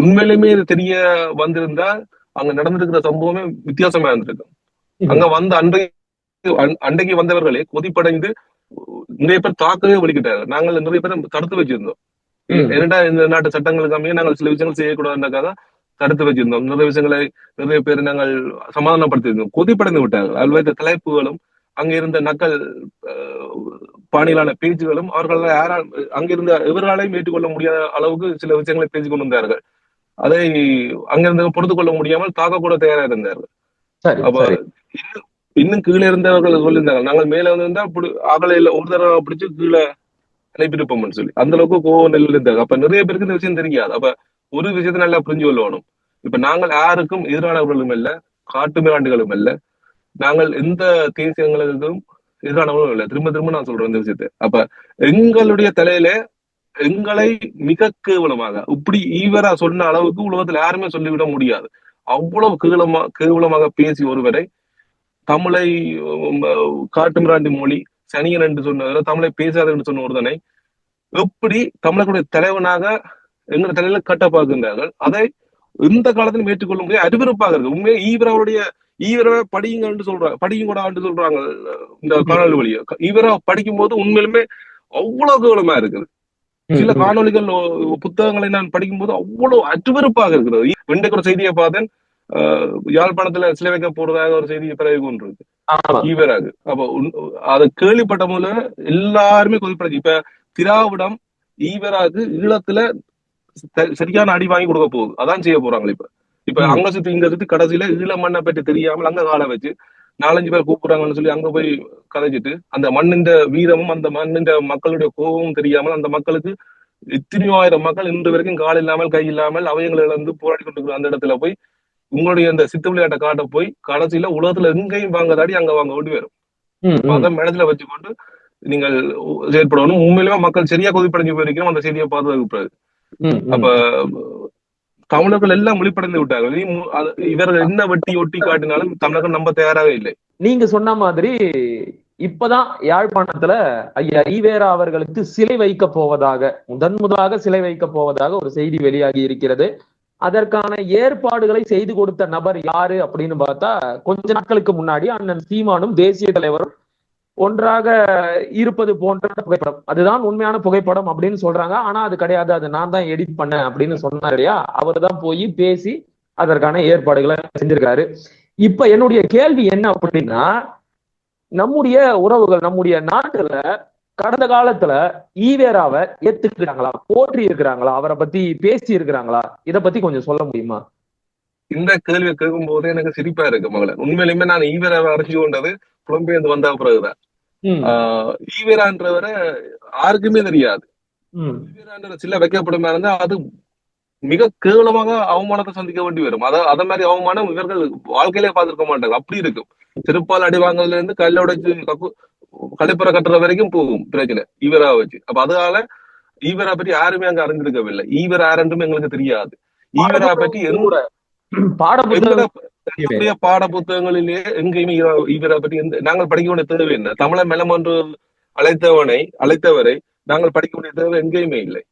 உண்மையிலுமே இது தெரிய வந்திருந்தா அங்க நடந்திருக்கிற சம்பவமே வித்தியாசமா இருந்திருக்கும். அங்க அன்றைக்கு வந்தவர்களே கொதிப்படைந்து நிறைய பேர் தாக்கவே வலிக்கிட்டாங்க. நாங்கள் நிறைய பேர் தடுத்து வச்சிருந்தோம். ஏன்னா இந்த நாட்டு சட்டங்களுக்கு அமைய நாங்கள் சில விஷயங்கள் செய்யக்கூடாதுக்காக தடுத்து வச்சிருந்தோம். நிறைய விஷயங்களை நிறைய பேர் நாங்கள் சமாதானப்படுத்தியிருந்தோம். கொதிப்படைந்து விட்டார்கள். அதில் வைத்த தலைப்புகளும் அங்க இருந்த நக்கல் பாணியிலான பேச்சுகளும் அவர்கள் அங்கிருந்த இவர்களாலையும் ஏற்றுக்கொள்ள முடியாத அளவுக்கு சில விஷயங்களை பேசிக் கொண்டு வந்தார்கள். அதை அங்கிருந்து பொறுத்து கொள்ள முடியாமல் தாக்க கூட தயாரா இருந்தார்கள். அப்ப இன்னும் கீழே இருந்தவர்கள் சொல்லியிருந்தாங்க, நாங்கள் மேல வந்திருந்தா அகலையில ஒரு தடவை பிடிச்சு கீழே அனுப்பியிருப்போம்னு சொல்லி அந்த அளவுக்கு கோவம் நெல் இருந்தாங்க. அப்ப நிறைய பேருக்கு இந்த விஷயம் தெரியாது. அப்ப ஒரு விஷயத்த நல்லா புரிஞ்சு கொள்ளணும். இப்ப நாங்கள் யாருக்கும் எதிரானவர்களும் இல்லை, காட்டு மிராண்டுகளும் இல்லை, நாங்கள் எந்த தேசியங்களுக்கும் எதிரானவர்களும் இல்லை. திரும்ப திரும்ப நான் சொல்றேன் இந்த விஷயத்த. அப்ப எங்களுடைய தலையில எங்களை மிக கேவலமாக இப்படி ஈவரா சொன்ன அளவுக்கு உலகத்துல யாருமே சொல்லிவிட முடியாது. அவ்வளவு கேவலமாக பேசி ஒருவரை தமிழை காட்டு மிராண்டி மொழி சனியன் என்று சொன்னவரை தமிழை பேசாத என்று சொன்ன ஒருதனை எப்படி தமிழர்களுடைய தலைவனாக எங்க தலையில கட்ட பார்க்கின்றார்கள். அதை எந்த காலத்திலும் ஏற்றுக்கொள்ள முடியாது. அருவருப்பாக இருக்கு. உண்மையை ஈவரை படியுங்க படியும் கூட சொல்றாங்க இந்த காணொலி வழியை. ஈவரா படிக்கும் போது உண்மையிலுமே அவ்வளவு கேவலமா இருக்குது. சில காணொலிகள் புத்தகங்களை நான் படிக்கும் போது அவ்வளவு அருவருப்பாக இருக்கிறது. இன்றைக்கு ஒரு செய்தியை பார்த்தேன், யாழ்ப்பாணத்துல சிலை வைக்க போறதாக ஒரு செய்தியை பிறகு கொண்டு இருக்கு ஈவராக. அப்ப அதை கேள்விப்பட்ட போல எல்லாருமே கொதிப்படைச்சு. இப்ப திராவிடம் ஈவராக்கு ஈழத்துல சரியான அடி வாங்கி கொடுக்க போகுது. அதான் செய்ய போறாங்க. இப்ப அங்க சுத்தி இங்க சுத்தி கடைசியில ஈழ மண்ணை பற்றி தெரியாமல் அங்க காலை வச்சு 4-5 பேர் கூப்பிடுறாங்கன்னு சொல்லி அங்க போய் கதைச்சிட்டு அந்த மண்ணின் வீரமும் அந்த மண்ணின் மக்களுடைய கோபமும் தெரியாமல் அந்த மக்களுக்கு எத்தனையோ ஆயிரம் மக்கள் இன்று வரைக்கும் கால் இல்லாமல் கை இல்லாமல் அவயங்களை இழந்து போராடி கொண்டு அந்த இடத்துல போய் உங்களுடைய அந்த சித்து விளையாட்டை காட்ட போய் கடைசியில உலகத்துல எங்கேயும் வாங்கதாடி அங்க வாங்க ஓடி வரும். அதை மேடத்துல வச்சுக்கொண்டு நீங்கள் செயற்படணும். உண்மையிலுமே மக்கள் சரியா கொதிப்படைஞ்சு போயிருக்கணும் அந்த செய்தியை பார்த்ததுக்கு. அப்ப தமிழர்கள் எல்லாம் மொழிப்படைந்து விட்டார்கள். இவர்கள் என்ன வெட்டி ஒட்டி காட்டினாலும் தமிழர்கள் நம்ப தயாராக இல்லை. நீங்க சொன்ன மாதிரி இப்பதான் யாழ்ப்பாணத்துல ஐயா ஈவேரா அவர்களுக்கு சிலை வைக்க போவதாக முதலாக சிலை வைக்க போவதாக ஒரு செய்தி வெளியாகி இருக்கிறது. அதற்கான ஏற்பாடுகளை செய்து கொடுத்த நபர் யாரு அப்படின்னு பார்த்தா கொஞ்ச நாட்களுக்கு முன்னாடி அண்ணன் சீமானும் தேசிய தலைவரும் ஒன்றாக இருப்பது போன்ற புகைப்படம். அதுதான் உண்மையான புகைப்படம் அப்படின்னு சொல்றாங்க. ஆனா அது கிடையாது, அது நான் தான் எடிட் பண்ணேன் அப்படின்னு சொன்னார் இல்லையா, அவர் தான் போய் பேசி அதற்கான ஏற்பாடுகளை செஞ்சிருக்காரு. இப்ப என்னுடைய கேள்வி என்ன அப்படின்னா, நம்முடைய உறவுகள் நம்முடைய நாட்டுல கடந்த காலத்துல ஈவேராவை ஏத்துக்கிறாங்களா, போற்றி இருக்கிறாங்களா, அவரை பத்தி பேசி இருக்கிறாங்களா? இதை பத்தி கொஞ்சம் சொல்ல முடியுமா? இந்த கேள்வியை கேட்கும் போது எனக்கு சிரிப்பா இருக்கு மகள. உண்மையிலுமே நான் ஈவேராவை அறிஞ்சு கொண்டது புலம்பெயர்ந்து வந்த பிறகுதான். ஈவேரான்றவரை யாருக்குமே தெரியாது. ஈவேரான்ற சில வைக்கப்படும் இருந்தா அது மிக கேவலமாக அவமானத்தை சந்திக்க வேண்டி வரும். அத மாதிரி அவமானம் இவர்கள் வாழ்க்கையிலே பார்த்திருக்க மாட்டாங்க. அப்படி இருக்கும். செருப்பால் அடி வாங்குறதுல இருந்து கல்ல உடைச்சு கலைப்புற கட்டுற வரைக்கும் போகும் பிரச்சனை ஈவரா வச்சு. அப்ப அதனால ஈவரா பற்றி யாருமே அங்க அறிந்திருக்கவில்லை. ஈவரா யாருன்றும் எங்களுக்கு தெரியாது. ஈவரா பற்றி பாட புத்தகங்களிலேயே எங்கேயுமே ஈவரா பற்றி நாங்கள் படிக்க வேண்டிய தேவை என்ன? தமிழ மெலம் என்று அழைத்தவரை நாங்கள் படிக்க வேண்டிய தேவை எங்கேயுமே இல்லை.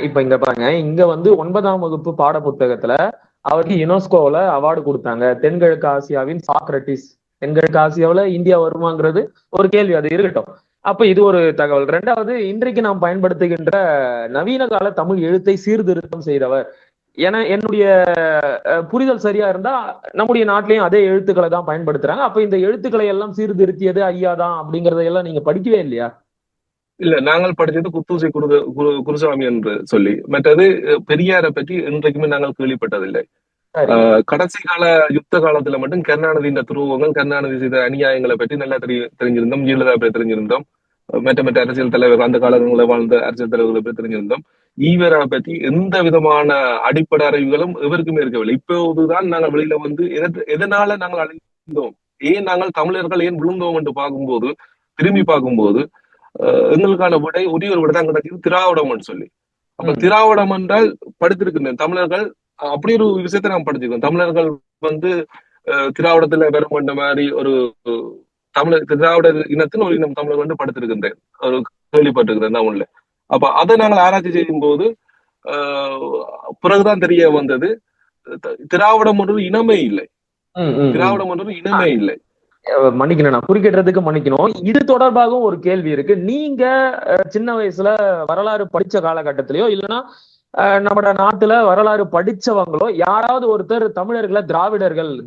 இப்ப இங்க பாருங்க, இங்க 9ஆம் வகுப்பு பாட புத்தகத்துல அவருக்கு யுனெஸ்கோல அவார்டு கொடுத்தாங்க. தென்கிழக்கு ஆசியாவின் சாக்ரட்டிஸ். தென்கிழக்கு ஆசியாவில இந்தியா வருமாங்கிறது ஒரு கேள்வி, அது இருக்கட்டும். அப்ப இது ஒரு தகவல். ரெண்டாவது, இன்றைக்கு நாம் பயன்படுத்துகின்ற நவீன கால தமிழ் எழுத்தை சீர்திருத்தம் செய்தவர். ஏன்னா என்னுடைய புரிதல் சரியா இருந்தா நம்முடைய நாட்டிலையும் அதே எழுத்துக்களை தான் பயன்படுத்துறாங்க. அப்ப இந்த எழுத்துக்களை எல்லாம் சீர்திருத்தியது ஐயா தான் அப்படிங்கறதையெல்லாம் நீங்க படிக்கவே இல்லையா? இல்ல நாங்கள் படிச்சது குத்தூசி குருசாமி என்று சொல்லி, மற்றது பெரியாரை பற்றி இன்றைக்குமே நாங்கள் கேள்விப்பட்டதில்லை. சரி. கடைசி கால யுத்த காலத்துல மட்டும் கருணாநிதியின் துருவங்கள், கருணாநிதி செய்த அநியாயங்களை பற்றி நல்லா தெரிஞ்சிருந்தோம். ஜெயலலிதா பற்றி தெரிஞ்சிருந்தோம். மற்ற அரசியல் தலைவர்கள், அந்த காலங்களில் வாழ்ந்த அரசியல் தலைவர்களை பற்றி தெரிஞ்சிருந்தோம். ஈவரா பற்றி எந்த விதமான அடிப்படை அறிவுகளும் எவருக்குமே இருக்கவில்லை. இப்போதுதான் நாங்கள் வெளியில வந்து எதனால நாங்கள் அழிந்தோம், ஏன் நாங்கள் தமிழர்கள் ஏன் விழுந்தோம் என்று பார்க்கும்போது, திரும்பி பார்க்கும்போது எங்களுக்கான விடை ஒரே ஒரு விடை தான் கிடைச்சது, திராவிடம் சொல்லி. அப்ப திராவிடம் என்றால் படித்திருக்கின்றேன் தமிழர்கள் அப்படி ஒரு விஷயத்தை நாம் படிச்சிருக்கோம். தமிழர்கள் வந்து திராவிடத்துல பெற வேண்ட மாதிரி ஒரு திராவிட இனத்தின் ஒரு இனம் தமிழர் வந்து படுத்திருக்கின்றேன், ஒரு கேள்விப்பட்டிருக்கிறேன் தான் உள்ள. அப்ப அதை நாங்கள் ஆராய்ச்சி செய்யும் போது பிறகுதான் தெரிய வந்தது, திராவிடம் ஒரு இனமே இல்லை. திராவிடம் ஒரு இனமே இல்லை. மன்னிக்கணும், நான் குறுக்கிடுறதுக்கு மன்னிக்கணும். இது தொடர்பாகவும் ஒரு கேள்வி இருக்கு. நீங்க சின்ன வயசுல வரலாறு படிச்ச காலகட்டத்திலயோ இல்லைன்னா நம்ம நாட்டுல வரலாறு படிச்சவங்களோ யாராவது ஒருத்தர் தமிழர்களை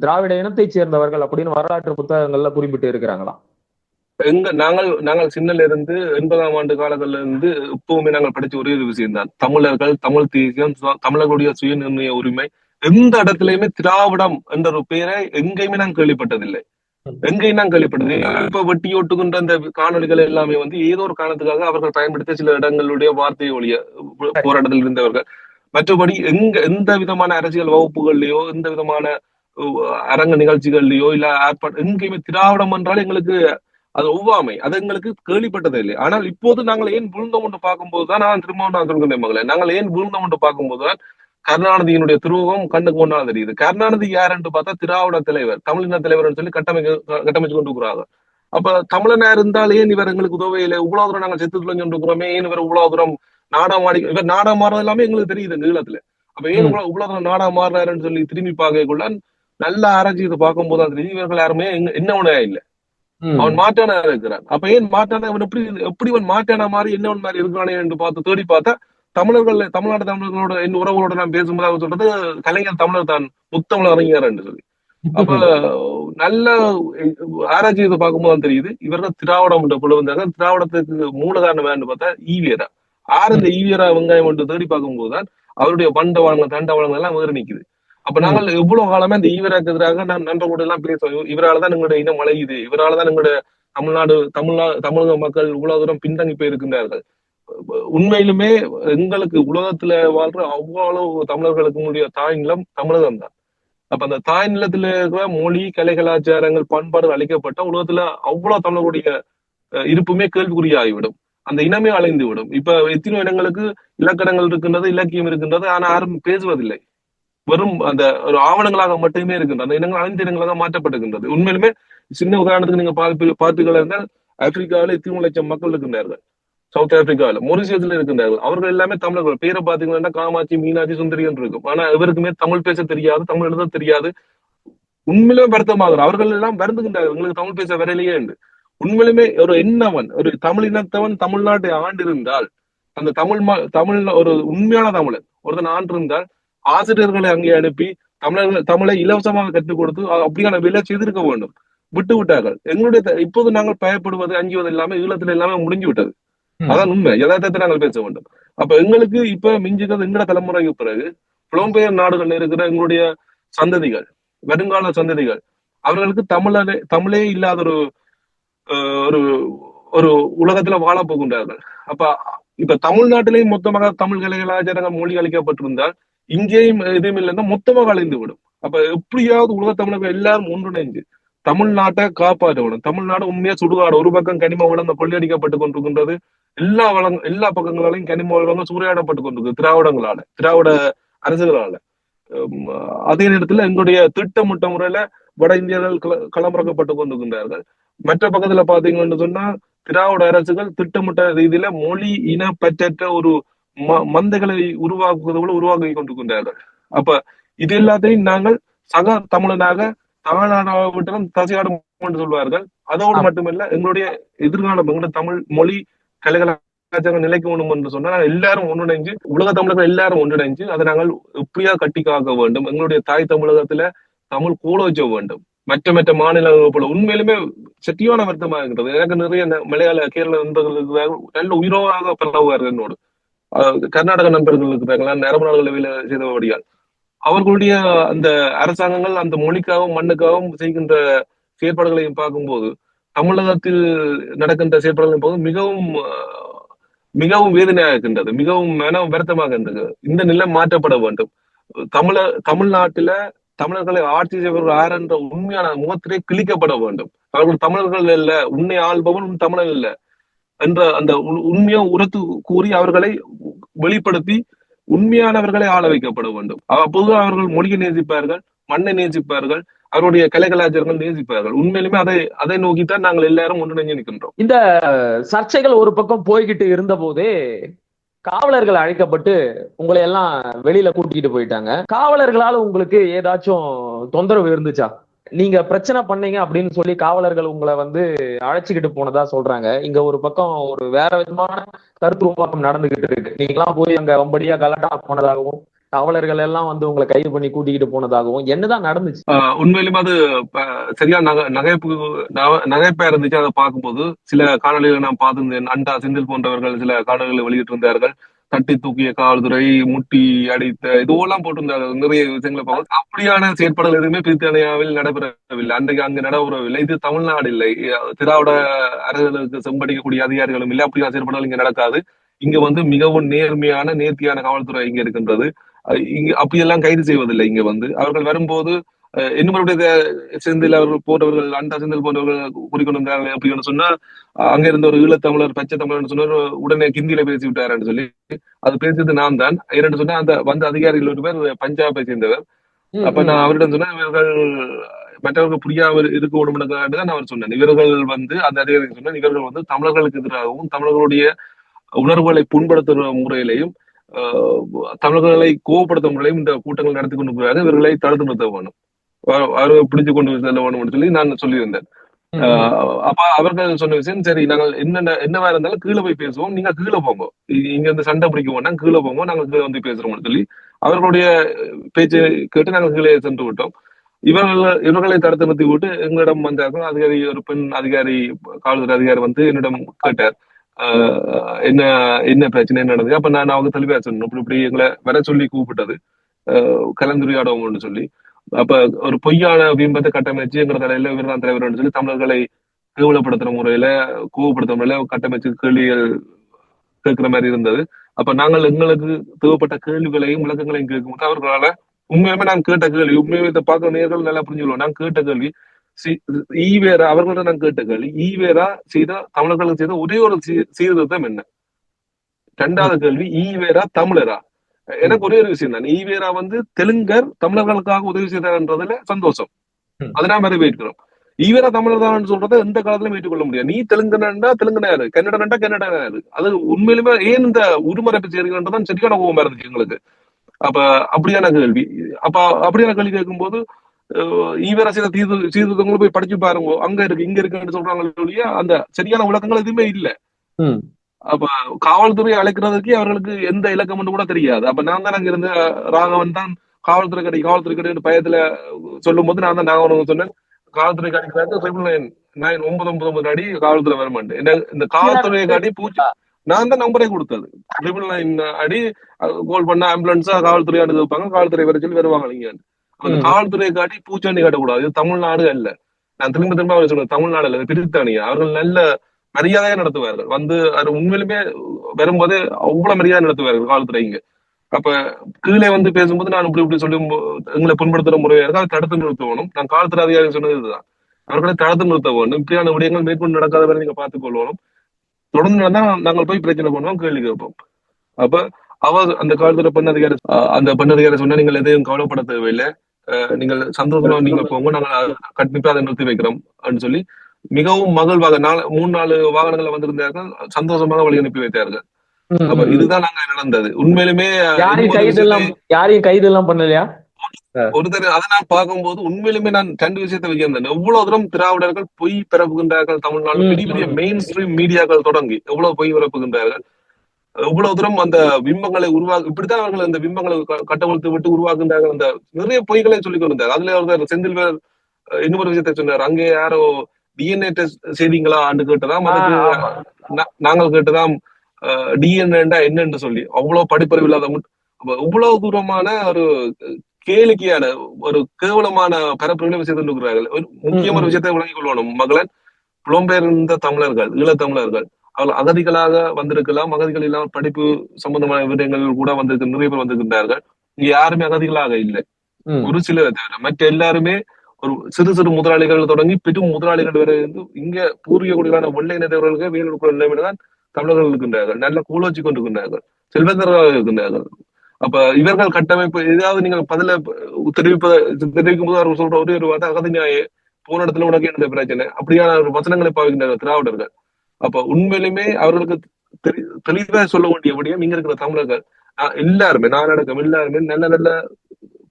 திராவிட இனத்தை சேர்ந்தவர்கள் அப்படின்னு வரலாற்று புத்தகங்கள்ல குறிப்பிட்டு இருக்கிறாங்களா? நாங்கள் சின்னல இருந்து 80ஆம் ஆண்டு காலங்கள்ல இருந்து இப்பவுமே நாங்கள் படிச்ச ஒரே ஒரு விஷயம் தான், தமிழர்கள், தமிழ் தேசியம், தமிழர்களுடைய சுய நிர்ணய உரிமை. எந்த இடத்துலயுமே திராவிடம் என்ற ஒரு பெயரை எங்கேயுமே நாங்கள் கேள்விப்பட்டதில்லை. எங்கேயும் நான் கேள்விப்பட்டது. இப்ப வெட்டி ஒட்டுகின்ற அந்த காணொலிகள் எல்லாமே வந்து ஏதோ ஒரு காரணத்துக்காக அவர்கள் பயன்படுத்த சில இடங்களுடைய வார்த்தை ஒழிய போராட்டத்தில் இருந்தவர்கள். மற்றபடி எந்த விதமான அரசியல் வகுப்புகள்லயோ எந்த விதமான அரங்க நிகழ்ச்சிகள்லயோ இல்ல ஆர்ப்பாட்டம் எங்கேயுமே திராவிடம் என்றால் எங்களுக்கு அது ஒவ்வாமை, அது எங்களுக்கு கேள்விப்பட்டதே இல்லை. ஆனால் இப்போது நாங்கள் ஏன் விழுந்தோம் என்று பார்க்கும்போதுதான் நான் திரும்பவும் நான் சொல்கிறேன் மகளே, நாங்கள் ஏன் விழுந்தோம் என்று பார்க்கும்போதுதான் கருணாநிதியினுடைய துருவம் கண்ணுக்கு முன்னால் தெரியுது. கருணாநிதி யார் என்று பார்த்தா திராவிட தலைவர், தமிழின தலைவர் சொல்லி கட்டமைச்சு கொண்டு இருக்கிறாங்க. அப்ப தமிழனா இருந்தால் ஏன் இவர் எங்களுக்கு உதவியில இவ்வளவு தூரம் நாங்கள் செத்து சொல்லிக்கிறோமே, ஏன் இவர் இவ்வளவு தூரம் நாடகம் ஆடி, இவர் நாடகம் மாறுறது எல்லாமே எங்களுக்கு தெரியுது நீளத்துல. அப்ப ஏன் இவ்வளவு தூரம் நாடகம் மாறுறாருன்னு சொல்லி திரும்பி பார்க்கக்குள்ள நல்ல ஆராய்ச்சி இதை பார்க்கும் போது தெரியும், இவர்கள் யாருமே என்னவனே இல்லை, அவன் மாட்டானா இருக்கிறான். அப்ப ஏன் மாட்டானா, அவன் எப்படி இவன் மாட்டானா மாதிரி என்னவன் மாதிரி இருக்கிறானே என்று பார்த்து தேடி பார்த்தா தமிழ்நாட்டு தமிழர்களோட என் உறவுகளோட நான் பேசும்போது அவர் சொல்றது கலைஞர் தமிழர் தான் முத்தமிழ் அறிஞர் என்று சொல்லி. அப்ப நல்ல ஆராய்ச்சி இதை பார்க்கும்போது தெரியுது இவர்கள் திராவிடம் என்ற குழு வந்தாங்க. திராவிடத்துக்கு மூல காரணம் வேணும்னு பார்த்தா ஈவியரா. ஆறு இந்த ஈவியரா வெங்காயம் என்று தேடி பார்க்கும்போதுதான் அவருடைய பண்டவாளங்கள் தண்டவாளங்கள் எல்லாம் வேறு நிக்குது. அப்ப நாங்கள் எவ்வளவு காலமே இந்த ஈவராக்கு எதிராக நண்பர்களோட எல்லாம் பேசுவோம், இவரால்தான் எங்களுடைய இனம் வளையுது, இவரால்தான் எங்களுடைய தமிழக மக்கள் இவ்வளவு தூரம் பின்தங்கி போயிருக்கின்றார்கள். உண்மையிலுமே எங்களுக்கு உலகத்துல வாழ்ற அவ்வளவு தமிழர்களுக்கு தாய் நிலம் தமிழகம் தான். அப்ப அந்த தாய் நிலத்துல இருக்கிற மொழி, கலை, கலாச்சாரங்கள், பண்பாடு அளிக்கப்பட்ட உலகத்துல அவ்வளவு தமிழர்களுடைய இருப்புமே கேள்விக்குறியாகிவிடும், அந்த இனமே அலைந்து விடும். இப்ப எத்தனை இடங்களுக்கு இலக்கணங்கள் இருக்கின்றது, இலக்கியம் இருக்கின்றது, ஆனா யாரும் பேசுவதில்லை, வெறும் அந்த ஒரு ஆவணங்களாக மட்டுமே இருக்கின்றது. அந்த இனங்கள் அழிந்த இனங்களாக மாற்றப்பட்டிருக்கின்றது. உண்மையிலுமே சின்ன உதாரணத்துக்கு நீங்க பார்த்துக்கள் இருந்தால் ஆப்பிரிக்காவில 3 லட்சம் மக்கள் இருக்கின்றார்கள், சவுத் ஆப்பிரிக்காவில மொரிசியஸ்ல இருக்கின்றார்கள். அவர்கள் எல்லாமே தமிழர்கள். பேரை பாத்தீங்கன்னா காமாட்சி, மீனாட்சி, சுந்தரி என்று இருக்கும். ஆனா இவருக்குமே தமிழ் பேச தெரியாது, தமிழ் எழுத தெரியாது. உண்மையிலுமே வருத்தமாகிறார், அவர்கள் எல்லாம் வருந்துகின்றார்கள், உங்களுக்கு தமிழ் பேச வரலையே என்று. உண்மையிலுமே ஒரு என்னவன், ஒரு தமிழ் இனத்தவன் தமிழ்நாட்டை ஆண்டிருந்தால், அந்த தமிழ் ஒரு உண்மையான தமிழன் ஒருத்தன் ஆண்டிருந்தால் ஆசிரியர்களை அங்கே அனுப்பி தமிழை இலவசமாக கற்றுக் கொடுத்து அப்படியான விலை செய்திருக்க வேண்டும். விட்டு விட்டார்கள். எங்களுடைய இப்போது நாங்கள் பயப்படுவது, அஞ்சுவது எல்லாமே ஈழத்துல எல்லாமே முடிஞ்சு விட்டது. அதான் உண்மை, யதார்த்தத்தை நாங்கள் பேச வேண்டும். அப்ப எங்களுக்கு இப்ப மிஞ்சுகிறது எங்கட தலைமுறைக்கு பிறகு புலம்பெயர் நாடுகள்ல இருக்கிற எங்களுடைய சந்ததிகள், வருங்கால சந்ததிகள், அவர்களுக்கு தமிழே இல்லாத ஒரு ஒரு உலகத்துல வாழ போகின்றார்கள். அப்ப இப்ப தமிழ்நாட்டிலேயும் மொத்தமாக தமிழ் கலை, கலாச்சாரங்கள், மொழி அளிக்கப்பட்டிருந்தால் இங்கேயும் எதுவும் இல்லைன்னா மொத்தமாக அழிந்து விடும். அப்ப எப்படியாவது உலக தமிழர்கள் எல்லாரும் ஒன்றிணைந்து தமிழ்நாட்டை காப்பாற்றணும். தமிழ்நாடு உண்மையா சுடுகாடு. ஒரு பக்கம் கனிம வளங்கள் கொள்ளையடிக்கப்பட்டு கொண்டிருக்கின்றது, எல்லா பக்கங்களாலையும் கனிம வளங்கள் சூறையாடப்பட்டு கொண்டிருக்கு திராவிட அரசுகளால. அதே நேரத்துல எங்களுடைய திட்டமிட்ட முறையில வட இந்தியர்கள் களமிறக்கப்பட்டு கொண்டிருக்கின்றார்கள். மற்ற பக்கத்துல பாத்தீங்கன்னு சொன்னா திராவிட அரசுகள் திட்டமிட்ட ரீதியில மொழி இன பற்றற்ற ஒரு மந்தைகளை உருவாக்கி கொண்டிருக்கின்றார்கள். அப்ப இது எல்லாத்தையும் நாங்கள் சக தமிழனாக தமிழ்நாடு தசையாடும் என்று சொல்வார்கள். அதோடு மட்டுமல்ல, எங்களுடைய எதிர்காலம், எங்களுடைய தமிழ் மொழி, கலைகளாச்சாரம் நிலைக்கு வேணும் என்று சொன்னா எல்லாரும் ஒன்றிணைஞ்சு, உலக தமிழர்கள் எல்லாரும் ஒன்றிணைஞ்சு அதை நாங்கள் எப்படியா கட்டி காக்க வேண்டும். எங்களுடைய தாய் தமிழகத்துல தமிழ் கூட வச்ச வேண்டும். மற்ற மற்ற மாநிலங்கள் போல உண்மையிலுமே சட்டியான வருத்தமா இருக்கிறது. எனக்கு நிறைய மலையாள கேரள நண்பர்கள் இருக்கிறார்கள், நல்ல உயிரோராக பரவுவார்கள் என்னோடு. கர்நாடக நண்பர்கள் இருக்கிறாங்களா, நரம்பு நாடுகளில் வேலை செய்தபடியால் அவர்களுடைய அந்த அரசாங்கங்கள் அந்த மொழிக்காகவும் மண்ணுக்காகவும் செய்கின்ற செயற்பாடுகளையும் பார்க்கும்போது தமிழகத்தில் நடக்கின்ற செயற்பாடுகளின் போது மிகவும் மிகவும் வேதனையாக இருக்கின்றது, மிகவும் மன வருத்தமாக இருந்தது. இந்த நிலை மாற்றப்பட வேண்டும். தமிழ்நாட்டில தமிழர்களை ஆட்சி செய்பவர்கள் யார் என்ற உண்மையான முகத்திலே கிழிக்கப்பட வேண்டும். அவர்கள் தமிழர்கள் இல்ல, உன்னை ஆள்பவன் உன் தமிழன் இல்ல என்ற அந்த உண்மையை உரத்து கூறி அவர்களை வெளிப்படுத்தி உண்மையானவர்களை ஆள வைக்கப்பட வேண்டும். அப்போது அவர்கள் மொழியை நேசிப்பார்கள், மண்ணை நேசிப்பார்கள், அவருடைய கலை கலாச்சாரங்கள் நேசிப்பார்கள். உண்மையிலுமே அதை நோக்கித்தான் நாங்கள் எல்லாரும் ஒன்றிணைஞ்சு நிற்கின்றோம். இந்த சர்ச்சைகள் ஒரு பக்கம் போய்கிட்டு இருந்த போதே காவலர்கள் அழைக்கப்பட்டு உங்களை எல்லாம் வெளியில கூட்டிட்டு போயிட்டாங்க. காவலர்களால உங்களுக்கு ஏதாச்சும் தொந்தரவு இருந்துச்சா? நீங்க பிரச்சனை பண்ணீங்க அப்படின்னு சொல்லி காவலர்கள் உங்களை வந்து அழைச்சிக்கிட்டு போனதா சொல்றாங்க. இங்க ஒரு பக்கம் ஒரு வேற விதமான கருத்து உருவாக்கம் நடந்துகிட்டு இருக்கு. நீங்களாம் போய் அங்க ரொம்படியா கலாட்டா போனதாகவும் காவலர்கள் எல்லாம் வந்து உங்களை கைது பண்ணி கூட்டிக்கிட்டு போனதாகவும் என்னதான் நடந்துச்சு? உண்மையிலுமே அது சரியா நகைப்பா இருந்துச்சு. அதை பார்க்கும்போது சில காணொலிகளை நான் பார்த்திருந்தேன். அண்டா செந்தில் போன்றவர்கள் சில காணொலிகளை வெளியிட்டு இருந்தார்கள். தட்டி தூக்கிய காவல்துறை, முட்டி அடித்த இதுவெல்லாம் போட்டிருந்தார்கள். நிறைய விஷயங்களை பார்க்க அப்படியான செயற்பாடுகள் எதுவுமே பிரித்தானியாவில் நடைபெறவில்லை. அன்றைக்கு அங்கு நடைபெறவில்லை. இது தமிழ்நாடு இல்லை, திராவிட அரசுகளுக்கு செம்படிக்கக்கூடிய அதிகாரிகளும் இல்லை. அப்படியான செயற்பாடுகள் இங்க நடக்காது. இங்க வந்து மிகவும் நேர்மையான நேர்த்தியான காவல்துறை இங்க இருக்கின்றது. இங்க அப்படியெல்லாம் கைது செய்வதில்லை. இங்க வந்து அவர்கள் வரும்போது இன்னும் செந்தில் அவர்கள் போன்றவர்கள், அண்டா செந்தில் போன்றவர்கள் குறிக்கொண்டு வந்தாங்க அப்படின்னு சொன்னா, அங்க இருந்த ஒரு ஈழத்தமிழர் பச்சை தமிழர் சொன்னார், உடனே ஹிந்தியில பேசி விட்டாருன்னு சொல்லி. அது பேசியது நான் தான். இரண்டு சொன்னா அந்த வந்த அதிகாரிகள் ஒரு பேர் பஞ்சாபை சேர்ந்தவர். அப்ப நான் அவரிடம் சொன்னேன், இவர்கள் மற்றவர்கள் புரியாமல் இருக்க வேண்டும் தான் அவர் சொன்னேன். இவர்கள் வந்து அந்த அதிகாரி சொன்ன இவர்கள் வந்து தமிழர்களுக்கு எதிராகவும் தமிழர்களுடைய உணர்வுகளை புண்படுத்துகிற முறையிலையும் தமிழர்களை கோவப்படுத்தும் முறையிலையும் இந்த கூட்டங்கள் நடத்தி கொண்டு போகிறார்கள். இவர்களை தடுத்து நிறுத்த வேணும், அவர்கள் பிடிச்சு கொண்டு செல்ல வேணும் சொல்லி நான் சொல்லியிருந்தேன். அப்ப அவர்கள் சொன்ன விஷயம், சரி நாங்கள் என்னவா இருந்தாலும் கீழே போய் பேசுவோம், நீங்க கீழே போங்க, இங்க இருந்து சண்டை பிடிக்க வேண்டாம், கீழே போங்க, நாங்கள் கீழே வந்து பேசுறோம்னு சொல்லி அவர்களுடைய பேச்சை கேட்டு நாங்கள் கீழே சென்று விட்டோம். இவர்களை தடுத்து நிறுத்தி விட்டு எங்களிடம் வந்தார்கள் அதிகாரி. ஒரு பெண் அதிகாரி, காவல்துறை அதிகாரி வந்து என்னிடம் கேட்டார், என்ன என்ன பிரச்சனை நடந்தது. அப்ப நான் அவங்க தெளிவா சொன்னேன், இப்படி எங்களை வர சொல்லி கூப்பிட்டது கலந்துரையாடவும்னு சொல்லி. அப்ப ஒரு பொய்யான பிம்பத்தை கட்டமைச்சு எங்களை தலையில இவர்தான் தலைவர் சொல்லி தமிழர்களை கேவலப்படுத்துற முறையில கோவப்படுத்துற முறையில கட்டமைச்சு கேள்விகள் கேட்கிற மாதிரி இருந்தது. அப்ப நாங்கள் எங்களுக்கு தேவைப்பட்ட கேள்விகளையும் விளக்கங்களையும் கேட்கும்போது அவர்களால உண்மையுமே நான் கேட்ட கேள்வி, உண்மையுமே இதை பார்க்க நேர்கள் நல்லா புரிஞ்சுக்கலாம், நான் கேட்ட கேள்வி ஈவேரா அவர்கள்ட்ட நான் கேட்ட கேள்வி, ஈவேரா செய்த தமிழர்களுக்கு செய்த ஒரே ஒரு சீர்திருத்தம் என்ன? இரண்டாவது கேள்வி, ஈவேரா தமிழரா? எனக்கு ஒரே ஒரு விஷயம் தான், ஈவேரா வந்து தெலுங்கர் தமிழர்களுக்காக உதவி செய்தார்ன்றதுல சந்தோஷம், அதை நான் வரவேற்கிறோம். ஈவேரா தமிழர் தான் சொல்றதை எந்த காலத்திலும் ஏற்றுக்கொள்ள முடியாது. நீ தெலுங்கனா தெலுங்கனாரு, கன்னடனா கன்னடனாரு, அது உண்மையிலுமே ஏன் இந்த உருமரப்பு செய்கிறதுன்றதான் சரியான கோபமா இருந்துச்சு எங்களுக்கு. அப்ப அப்படியான கேள்வி. அப்ப அப்படியான கேள்வி கேட்கும்போது ஈவேரா செய்த சீர்திருத்தங்களை போய் படிச்சு பாருங்க, அங்க இருக்கு இங்க இருக்குன்னு சொல்றாங்க, அந்த சரியான விளக்கங்கள் எதுவுமே இல்ல. அப்ப காவல்துறை அழைக்கிறதுக்கு அவர்களுக்கு எந்த இலக்கம் கூட தெரியாது. அப்ப நான் தான் அங்க இருந்த ராகவன் தான் காவல்துறை கடை பயத்துல சொல்லும் போது நான் தான் நாகவன் சொன்னேன், காவல்துறை காட்டிக்கிறாங்க 999 அடி காவல்துறை வர மாட்டேன், இந்த காவல்துறை காட்டி பூச்சி நான் தான் நம்பரே கொடுத்தது. 999 அடி கோல் பண்ண ஆம்புலன்ஸா காவல்துறை வைப்பாங்க, காவல்துறை வர சொல்லி வருவாங்க. நீங்க அந்த காவல்துறையை காட்டி பூச்சாண்டி காட்டக்கூடாது, இது தமிழ்நாடு அல்ல. நான் திரும்ப திரும்ப அவர் சொல்றேன், தமிழ்நாடு அல்ல, பிரித்தானியா. அவர்கள் நல்ல மரியாதையா நடத்துவார்கள். வந்து அது உண்மையிலுமே வரும்போது அவ்வளவு மரியாதை நடத்துவார்கள் காவல்துறைங்க. அப்ப கீழே வந்து பேசும்போது நான் இப்படி இப்படி சொல்லி எங்களை புண்படுத்துற முறையா இருக்கு, அதை தடுத்து நிறுத்த வேணும். நான் காவல்துறை அதிகாரி சொன்னது இதுதான், அவர்களை தடுத்து நிறுத்த வேண்டும். இப்படியான விடயங்கள் மேற்கொண்டு நடக்காத வரை நீங்க பார்த்துக் கொள்ளணும். தொடர்ந்து நடந்தா நாங்கள் போய் பிரச்சனை பண்ணுவோம், கேள்வி கேட்போம். அப்ப அந்த காவல்துறை பெண் அதிகாரி சொன்னா, நீங்கள் எதையும் கவலைப்பட தேவையில்லை, நீங்கள் சந்தோஷமா நீங்க போங்க, நாங்கள் கண்டிப்பா அதை நிறுத்தி வைக்கிறோம் அப்படின்னு சொல்லி மிகவும் மகிழ்வாக 3-4 வாகனங்களை வந்திருந்தார்கள், சந்தோஷமாக வழி அனுப்பி வைத்தார்கள். அப்ப இதுதான் நாங்க நடந்தது. உண்மையிலுமே யாரையும் கைது எல்லாம் பண்ணலையா? ஒருத்தர் அதை நான் பார்க்கும்போது உண்மையிலுமே நான் 2 விஷயத்தை வைக்கிறேன். எவ்வளவு தூரம் திராவிடர்கள் பொய் பரப்புகின்றார்கள் தமிழ்நாடு, பெரிய பெரிய மெயின் ஸ்ட்ரீம் மீடியாக்கள் தொடங்கி எவ்வளவு பொய் பரப்புகின்றார்கள், எவ்வளவு தூரம் அந்த பிம்பங்களை இப்படித்தான் அவர்கள் அந்த பிம்பங்களை கட்டவிழ்த்து விட்டு உருவாக்குகின்றார்கள். அந்த நிறைய பொய்களை சொல்லிக் கொண்டிருந்தார். அதுல ஒருத்தர் செந்தில் இன்னொரு விஷயத்த சொன்னார். அங்கே யாரோ டிஎன்ஏ டெஸ்ட் செய்தீங்களா ஆண்டு கேட்டதாம். அதுக்கு ஆமா. நாங்கள் கேட்டதாம் டிஎன்ஏண்டா என்னன்னு சொல்லி. அவ்வளவு படிப்பறிவு இல்லாத இவ்வளவு தூரமான ஒரு கேளிக்கையான ஒரு கேவலமான பரப்புரைகளை செய்து கொண்டிருக்கிறார்கள். ஒரு முக்கியமான விஷயத்தை விளங்கிக் கொள்ளணும் மகளன். புலம்பெயர்ந்த தமிழர்கள், ஈழத்தமிழர்கள் அவர்கள் அகதிகளாக வந்திருக்கலாம். அகதிகள் இல்லாமல் படிப்பு சம்பந்தமான விடயங்கள் கூட வந்திருக்கு, நிறைய பேர் வந்திருக்கின்றார்கள். இங்க யாருமே அகதிகளாக இல்லை, ஒரு சிலரை தவிர. மற்ற எல்லாருமே ஒரு சிறு சிறு முதலாளிகள் தொடங்கி பெரும் முதலாளிகள் வரை இருந்து இங்க பூர்வீக குடிகளான வெள்ளை நிறவர்களுக்கு வேலை கொடுக்கிற நிலைமையில தான் தமிழர்கள் இருக்கின்றார்கள். நல்ல கூலோச்சி கொண்டிருக்கின்றார்கள், செல்வந்தர்களாக இருக்கின்றார்கள். அப்ப இவர்கள் கட்டமைப்பு ஏதாவது நீங்கள் பதில தெரிவிக்கும் போது அவர் சொல்ற ஒரே ஒரு வார்த்தை அகதிஞாய போன இடத்துல உனக்கு என்ன பிரச்சனை, அப்படியான ஒரு வசனங்களை பாவிக்கின்றார்கள் திராவிடர்கள். அப்ப உண்மையிலுமே அவர்களுக்கு தெளிவாக சொல்ல வேண்டிய விடயம் இங்க இருக்கிற தமிழர்கள் எல்லாருமே, நானடக்கம் எல்லாருமே நல்ல நல்ல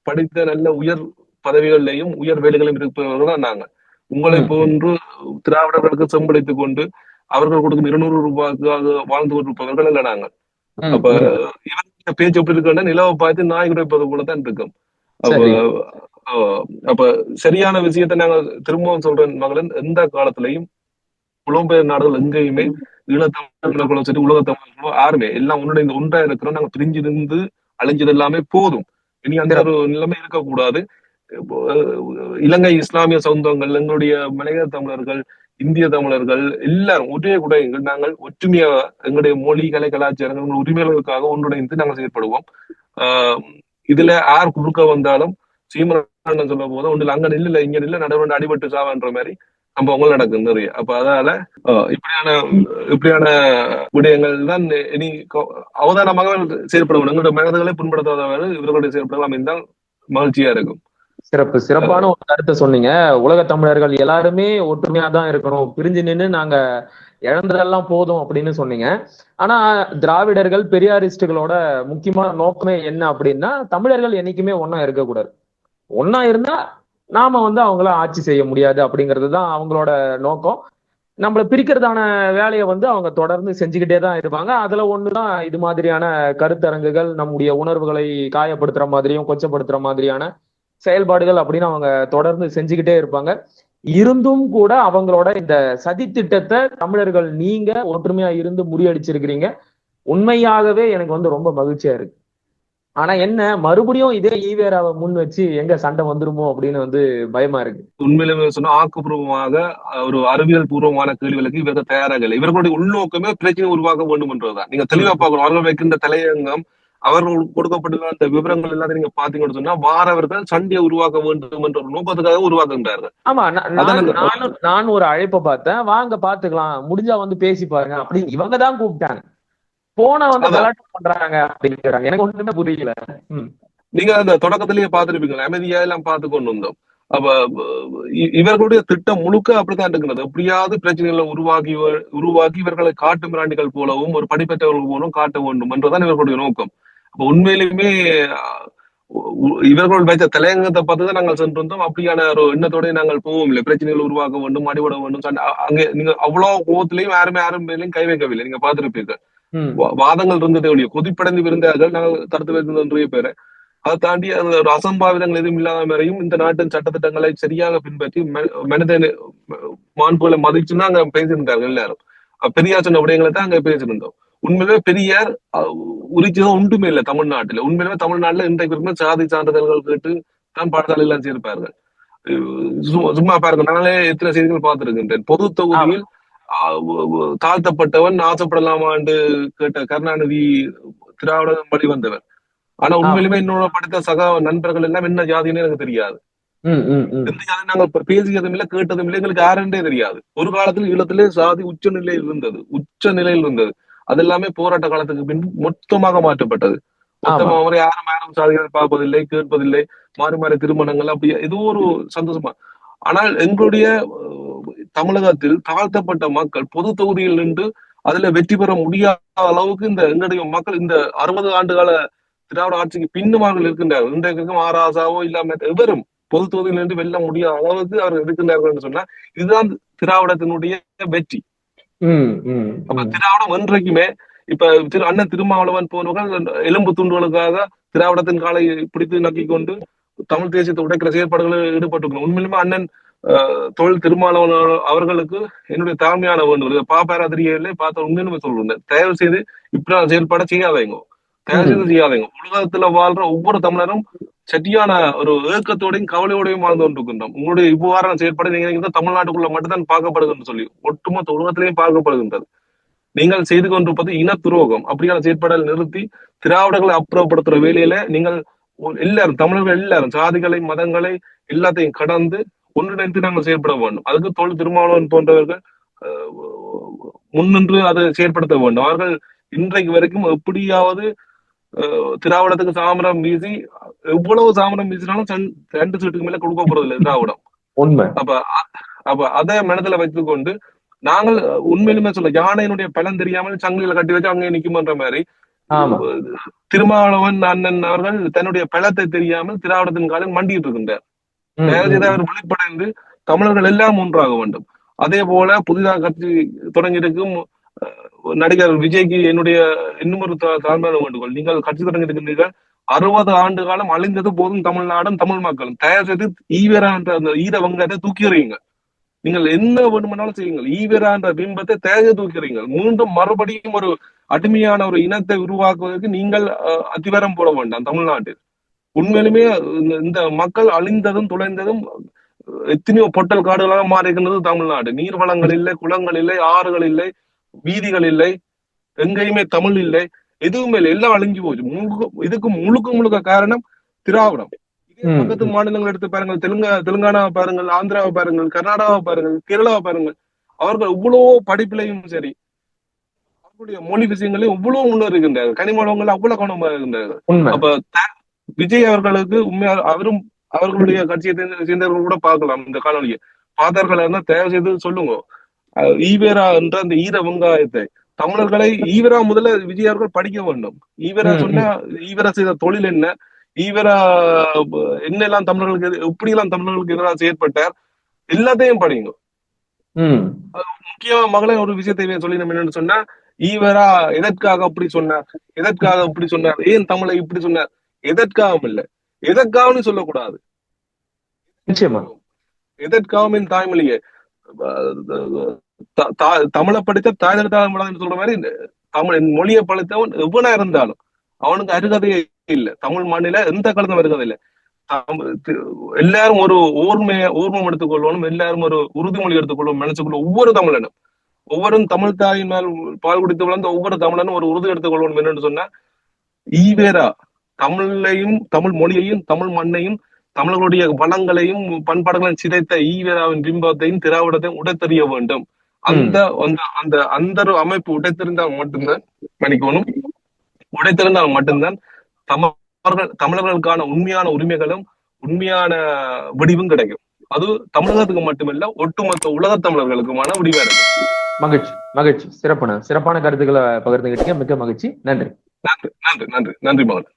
படித்த நல்ல உயர் பதவிகளிலையும் உயர் வேலைகளையும் இருப்பவர்கள் தான் நாங்க. உங்களை போன்று திராவிடர்களுக்கு செம்படைத்துக் கொண்டு அவர்கள் கொடுக்கும் 200 ரூபாய்க்காக வாழ்ந்து கொண்டிருப்பவர்கள் இல்ல நாங்க. அப்ப இவங்க பேச்சு எப்படி இருக்குன்னா நிலவை பார்த்து நாய் குறைப்பது போலதான் இருக்கும். அப்ப சரியான விஷயத்த நாங்க திரும்பவும் சொல்றேன் மகளன், எந்த காலத்திலையும் புலம்பெயர் நாடுகள் எங்கேயுமே ஈழத்தமிழர்களும் சரி உலக தமிழர்களும் யாருமே எல்லாம் உன்னுடைய ஒன்றா இருக்கிறோம். நாங்க பிரிஞ்சிருந்து அழிஞ்சது எல்லாமே போதும். இனி அந்த ஒரு நிலைமை இருக்கக்கூடாது. இலங்கை இஸ்லாமிய சொந்தங்கள், எங்களுடைய மலையக தமிழர்கள், இந்திய தமிழர்கள் எல்லாரும் ஒரே கூட நாங்கள் ஒற்றுமையாக எங்களுடைய மொழி கலை கலாச்சாரங்கள் உரிமைகளுக்காக ஒன்றிணைந்து நாங்கள் செயற்படுவோம். இதுல யார் குறுக்க வந்தாலும் சீமரன் சொல்ல போது ஒன்றில் அங்க நில்ல இங்க நில்ல நடுவன் அடிபட்டு சாவன்ற மாதிரி சம்பவங்கள் நடக்கும் நிறைய. அப்ப அதனால இப்படியான விடயங்கள் தான் இனி அவதானமாக செயற்படணும். எங்களுடைய மனதுகளை புண்படுத்தாதவாறு இவர்களுடைய செயற்படலாம் என்றால் மகிழ்ச்சியா இருக்கும். சிறப்பான ஒரு கருத்தை சொன்னீங்க. உலக தமிழர்கள் எல்லாருமே ஒற்றுமையா தான் இருக்கணும், பிரிஞ்சு நின்று நாங்க இழந்ததெல்லாம் போதும் அப்படின்னு சொன்னீங்க. ஆனா திராவிடர்கள் பெரியாரிஸ்டுகளோட முக்கியமான நோக்கமே என்ன அப்படின்னா, தமிழர்கள் என்னைக்குமே ஒன்னா இருக்கக்கூடாது. ஒன்னா இருந்தா நாம அவங்கள ஆட்சி செய்ய முடியாது அப்படிங்கிறது தான் அவங்களோட நோக்கம். நம்மள பிரிக்கிறதான வேலையை அவங்க தொடர்ந்து செஞ்சுக்கிட்டே தான் இருப்பாங்க. அதுல ஒண்ணுதான் இது மாதிரியான கருத்தரங்குகள், நம்முடைய உணர்வுகளை காயப்படுத்துற மாதிரியும் கொச்சப்படுத்துற மாதிரியான செயல்பாடுகள் அப்படின்னு அவங்க தொடர்ந்து செஞ்சுக்கிட்டே இருப்பாங்க. இருந்தும் கூட அவங்களோட இந்த சதி திட்டத்தை தமிழர்கள் நீங்க ஒற்றுமையா இருந்து முறியடிச்சிருக்கிறீங்க. உண்மையாகவே எனக்கு ரொம்ப மகிழ்ச்சியா இருக்கு. ஆனா என்ன, மறுபடியும் இதே ஈவேராவை முன் வச்சு எங்க சண்டை வந்துருமோ அப்படின்னு பயமா இருக்கு. உண்மையிலுமே சொன்னா ஆக்கப்பூர்வமாக ஒரு அறிவியல் பூர்வமான கேள்விகளுக்கு இவர்கள் தயாராக இல்லை. இவர்களுடைய உள்நோக்கமே பிரச்சனை உருவாக்க வேண்டும் என்றதுதான். நீங்க தெளிவா பார்க்கணும். அவர்கள் வைக்கின்ற தலையங்கம், அவர்கள் கொடுக்கப்பட்டுள்ள அந்த விவரங்கள் எல்லாத்தையும் நீங்க பாத்தீங்கன்னு சொன்னா வாரவர்கள் சண்டையை உருவாக்க வேண்டும் என்ற ஒரு நோக்கத்துக்காக உருவாக்குகின்றார்கள். ஆமா, நான் ஒரு அழைப்பை பார்த்தேன், வாங்க பாத்துக்கலாம், முடிஞ்சா பேசி பாருங்க அப்படின்னு இவங்க தான் கூப்பிட்டாங்க. போன கலாட்டம் பண்றாங்க அப்படிங்கிறாங்க. எனக்கு ஒண்ணுமே புரியல. நீங்க அந்த தொடக்கத்திலேயே பார்த்திருப்பீங்க, அமைதியா எல்லாம் பார்த்து கொண்டு வந்தோம். அப்ப இவர்களுடைய திட்டம் முழுக்க அப்படித்தான் இருக்கிறது. எப்படியாவது பிரச்சனைகளை உருவாக்கி இவர்களை காட்டு மிராண்டிகள் போலவும் ஒரு படிப்பற்றவர்கள் போலவும் காட்ட வேண்டும் என்றுதான் இவர்களுடைய நோக்கம். அப்ப உண்மையிலுமே இவர்கள் வைத்த தலையங்கத்தை பார்த்துதான் நாங்கள் சென்றிருந்தோம். அப்படியான ஒரு எண்ணத்தோட நாங்கள் போவோம் இல்லை. பிரச்சனைகள் உருவாக்க வேண்டும், அடிபட வேண்டும். அங்கே நீங்க அவ்வளவு கோபத்திலையும் யாரும் மேலையும் கை வைக்கவில்லை. நீங்க பார்த்திருப்பீர்கள். வாதங்கள் இருந்ததே ஒழிய கொதிப்படைந்து இருந்தார்கள். நாங்கள் தடுத்து வைத்திருந்த நிறைய பேரை. அதை தாண்டி அந்த ஒரு அசம்பாவிதங்கள் எதுவும் இல்லாத மாதிரியும் இந்த நாட்டின் சட்டத்திட்டங்களை சரியாக பின்பற்றி மனித மாண்புகளை மதிச்சுன்னா அங்க பேசியிருந்தார்கள் எல்லாரும். பெரியார் சொன்ன விடயங்களை தான் அங்க பேசியிருந்தோம். உண்மையிலே பெரியார் உரிச்சதும் ஒன்றுமே இல்லை தமிழ்நாட்டில். உண்மையிலுமே தமிழ்நாட்டுல இன்றைக்கு சாதி சான்றிதழ்கள் கேட்டு தான் பாடசாலை எல்லாம் சேர்ப்பார்கள். சும்மா பாருங்க, நானே எத்தனை செய்திகள் பார்த்திருக்கின்றேன். பொது தொகுதியில் தாழ்த்தப்பட்டவன் ஆசைப்படலாமான்னு கேட்ட கருணாநிதி திராவிட வழி வந்தவர். ஆனா உண்மையிலுமே என்னோட படித்த சக நண்பர்கள் எல்லாம் என்ன ஜாதின்னு எனக்கு தெரியாது. நாங்க பேசியதும் இல்லை, கேட்டதும் இல்லை, எங்களுக்கு யாருன்றே தெரியாது. ஒரு காலத்தில் ஈழத்திலே சாதி உச்ச நிலையில் இருந்தது. அது எல்லாமே போராட்ட காலத்துக்கு பின் மொத்தமாக மாற்றப்பட்டது. மொத்தமாக யாரும் சாதிகளை பார்ப்பதில்லை, கேட்பதில்லை, மாறி மாறி திருமணங்கள் அப்படி ஏதோ ஒரு சந்தோஷமா. ஆனால் எங்களுடைய தமிழகத்தில் தாழ்த்தப்பட்ட மக்கள் பொது தொகுதியில் நின்று அதுல வெற்றி பெற முடியாத அளவுக்கு இந்த எங்களுடைய மக்கள் இந்த 60 ஆண்டு கால திராவிட ஆட்சிக்கு பின்னுமார்கள் இருக்கின்றார்கள். இன்றைக்கும் ஆராசாவோ இல்லாம எவரும் பொது தொகுதியில் நின்று வெல்ல முடியாத அளவுக்கு அவர்கள் இருக்கின்றார்கள் என்று சொன்னா இதுதான் திராவிடத்தினுடைய வெற்றி. அப்ப திராவிடம் என்றைக்குமே இப்ப அண்ணன் திருமாவளவன் போனவர்கள் எலும்பு துண்டுகளுக்காக திராவிடத்தின் காலை பிடித்து நக்கி கொண்டு தமிழ் தேசியத்தை உடைக்கிற செயற்பாடுகளில் ஈடுபட்டிருக்கணும். உண்மையிலுமே அண்ணன் தொழில் திருமாவளவன் அவர்களுக்கு என்னுடைய தாழ்மையான வேண்டுகோள். பாப்பாராதிரியிலே பார்த்த உண்மையிலுமே சொல்றேன், தயவு செய்து இப்படி செயல்பாட செய்யாதீங்க, தயவு செய்து செய்யாதீங்க. உலகத்துல வாழ்ற ஒவ்வொரு தமிழரும் சரியான ஒரு ஏக்கத்தோடையும் கவலையோடையும் வாழ்ந்து கொண்டிருக்கின்றோம். உங்களுடைய இவ்வாறான செயற்பாடு நீங்க தமிழ்நாட்டுக்குள்ள மட்டும்தான் பார்க்கப்படுகிறது சொல்லி ஒட்டுமொத்த உலகத்திலேயும் பார்க்கப்படுகின்றது. நீங்கள் செய்து கொண்டிருப்பது இன துரோகம். அப்படியான செயற்பாடுகள் நிறுத்தி திராவிடர்களை அப்புறப்படுத்துற வேலையில நீங்கள் எல்லாரும் தமிழர்கள் எல்லாரும் சாதிகளை மதங்களை எல்லாத்தையும் கடந்து ஒன்றிணைந்து நாங்கள் செயற்பட வேண்டும். அதுக்கு தொழில் திருமாவளவன் போன்றவர்கள் முன்னின்று அதை செயற்படுத்த வேண்டும். அவர்கள் இன்றைக்கு வரைக்கும் எப்படியாவது திராவிடத்துக்கு சாமரம் வீசி, எவ்வளவு சாமரம் வீசினாலும் 2 சீட்டுக்கு மேல கொடுக்க போறதில்லை திராவிடம். உண்மை. அப்ப அதை மனதில் வைத்துக் கொண்டு நாங்கள் உண்மையிலுமே சொல்ல, யானையினுடைய பலன் தெரியாமல் சங்கிலியில கட்டி வச்சு அங்கே நிக்குமன்ற மாதிரி திருமாவளவன் அண்ணன் அவர்கள் தன்னுடைய பலத்தை தெரியாமல் திராவிடத்தின் காலில் மண்டிட்டு இருக்கின்றார். அவர் வெளிப்படைந்து தமிழர்கள் எல்லாம் ஒன்றாக வேண்டும். அதே போல புதிதாக கட்சி தொடங்கியிருக்கும் நடிகர் விஜய்க்கு என்னுடைய இன்னும் ஒரு தாழ்மையான வேண்டுகோள். நீங்கள் கட்சி தொடங்கியிருக்கின்றீர்கள், 60 ஆண்டு காலம் அழிந்தது போதும் தமிழ்நாடும் தமிழ் மக்களும். தயார் செய்து ஈவேரா என்ற அந்த ஈர வங்கத்தை தூக்கி எறியுங்க. நீங்கள் என்ன வேண்டுமானாலும் செய்யுங்கள், ஈவேரா என்ற பிம்பத்தை தயாரித்து தூக்கிறீங்கள். மீண்டும் மறுபடியும் ஒரு அடிமையான ஒரு இனத்தை உருவாக்குவதற்கு நீங்கள் அத்திவாரம் போட வேண்டாம் தமிழ்நாட்டில். உண்மையிலுமே இந்த மக்கள் அழிந்ததும் துளைந்ததும் எத்தனையோ பொட்டல் காடுகளாக மாறிக்கின்றது தமிழ்நாடு. நீர் வளங்கள் இல்லை, குளங்கள் இல்லை, ஆறுகள் இல்லை, வீதிகள் இல்லை, எங்கேயுமே தமிழ் இல்லை, எதுவுமே இல்லை, எல்லாம் அழிஞ்சு போச்சு. இதுக்கு முழுக்க காரணம் திராவிடம். பக்கத்து மாநிலங்கள் எடுத்து பாருங்கள், தெலுங்கானாவை பாருங்கள், ஆந்திராவை பாருங்கள், கர்நாடகாவை பாருங்கள், கேரளாவை பாருங்கள். அவர்கள் இவ்வளவு படிப்பிலையும் சரி, அவர்களுடைய மொழி விஷயங்களையும் இவ்வளவு முன்னேறி இருக்கின்றார்கள். கனிமவளங்கள் அவ்வளவு கவனமா இருக்கின்றார்கள். அப்ப விஜய் அவர்களுக்கு உண்மையா அவரும் அவர்களுடைய கட்சியை சேர்ந்தவர்கள் கூட பார்க்கலாம். இந்த காணொலியை பார்த்தார்கள் இருந்தா தயவு செய்து சொல்லுங்க, ஈவேரா என்ற அந்த ஈர வெங்காயத்தை தமிழர்களை ஈவேரா முதல்ல விஜய் அவர்கள் படிக்க வேண்டும். ஈவேரா சொன்ன ஈவேரா செய்த தொழில் என்ன, ஈவேரா என்னெல்லாம் தமிழர்களுக்கு எப்படி எல்லாம் தமிழர்களுக்கு எதிராக செயற்பட்டார், எல்லாத்தையும் படிங்க. முக்கியமா மகளே ஒரு விஷயத்தை சொல்லி நம்ம என்னன்னு சொன்னா, ஈவேரா எதற்காக அப்படி சொன்னார், எதற்காக இப்படி சொன்னார், ஏன் தமிழை இப்படி சொன்னார், எதற்காகவும் இல்லை, எதற்காகவும் சொல்லக்கூடாது. நிச்சயமா எதற்காகவும் தாய்மொழியை தமிழை படித்த தாய்மொழி சொல்ற மாதிரி தமிழ் மொழியை பழித்தவன் எவனா இருந்தாலும் அவனுக்கு அருகதையே இல்லை. தமிழ் மாநில எந்த காலத்தும் அருகதை இல்லை. எல்லாரும் ஒரு ஓர்மம் எடுத்துக்கொள்ளணும், எல்லாரும் ஒரு உறுதிமொழி எடுத்துக்கொள்ளும் மனசுக்குள்ள ஒவ்வொரு தமிழனும், ஒவ்வொரு தமிழ் தாயின் மேல் பால் குடித்து வளர்ந்த ஒவ்வொரு தமிழனும் ஒரு உறுதி எடுத்துக்கொள்ளணும். என்னன்னு சொன்னா, ஈவேரா தமிழையும் தமிழ் மொழியையும் தமிழ் மண்ணையும் தமிழர்களுடைய வளங்களையும் பண்பாடுகளையும் சிதைத்த ஈவேராவின் பிம்பத்தையும் திராவிடத்தையும் உடைத்தெறிய வேண்டும். அந்த அந்த அந்த அமைப்பு உடைத்தெறிந்தால் மட்டும்தான் மன்னிக்கணும், உடைத்தெறிந்தால் மட்டும்தான் தமிழர்களுக்கான உண்மையான உரிமைகளும் உண்மையான விடிவும் கிடைக்கும். அது தமிழகத்துக்கு மட்டுமில்ல, ஒட்டுமொத்த உலக தமிழர்களுக்குமான விடிவா இருக்கும். மகிழ்ச்சி மகிழ்ச்சி. சிறப்பான கருத்துக்களை பகிர்ந்துகிட்டீங்க. மிக்க மகிழ்ச்சி. நன்றி. நன்றி நன்றி நன்றி நன்றி மகன்.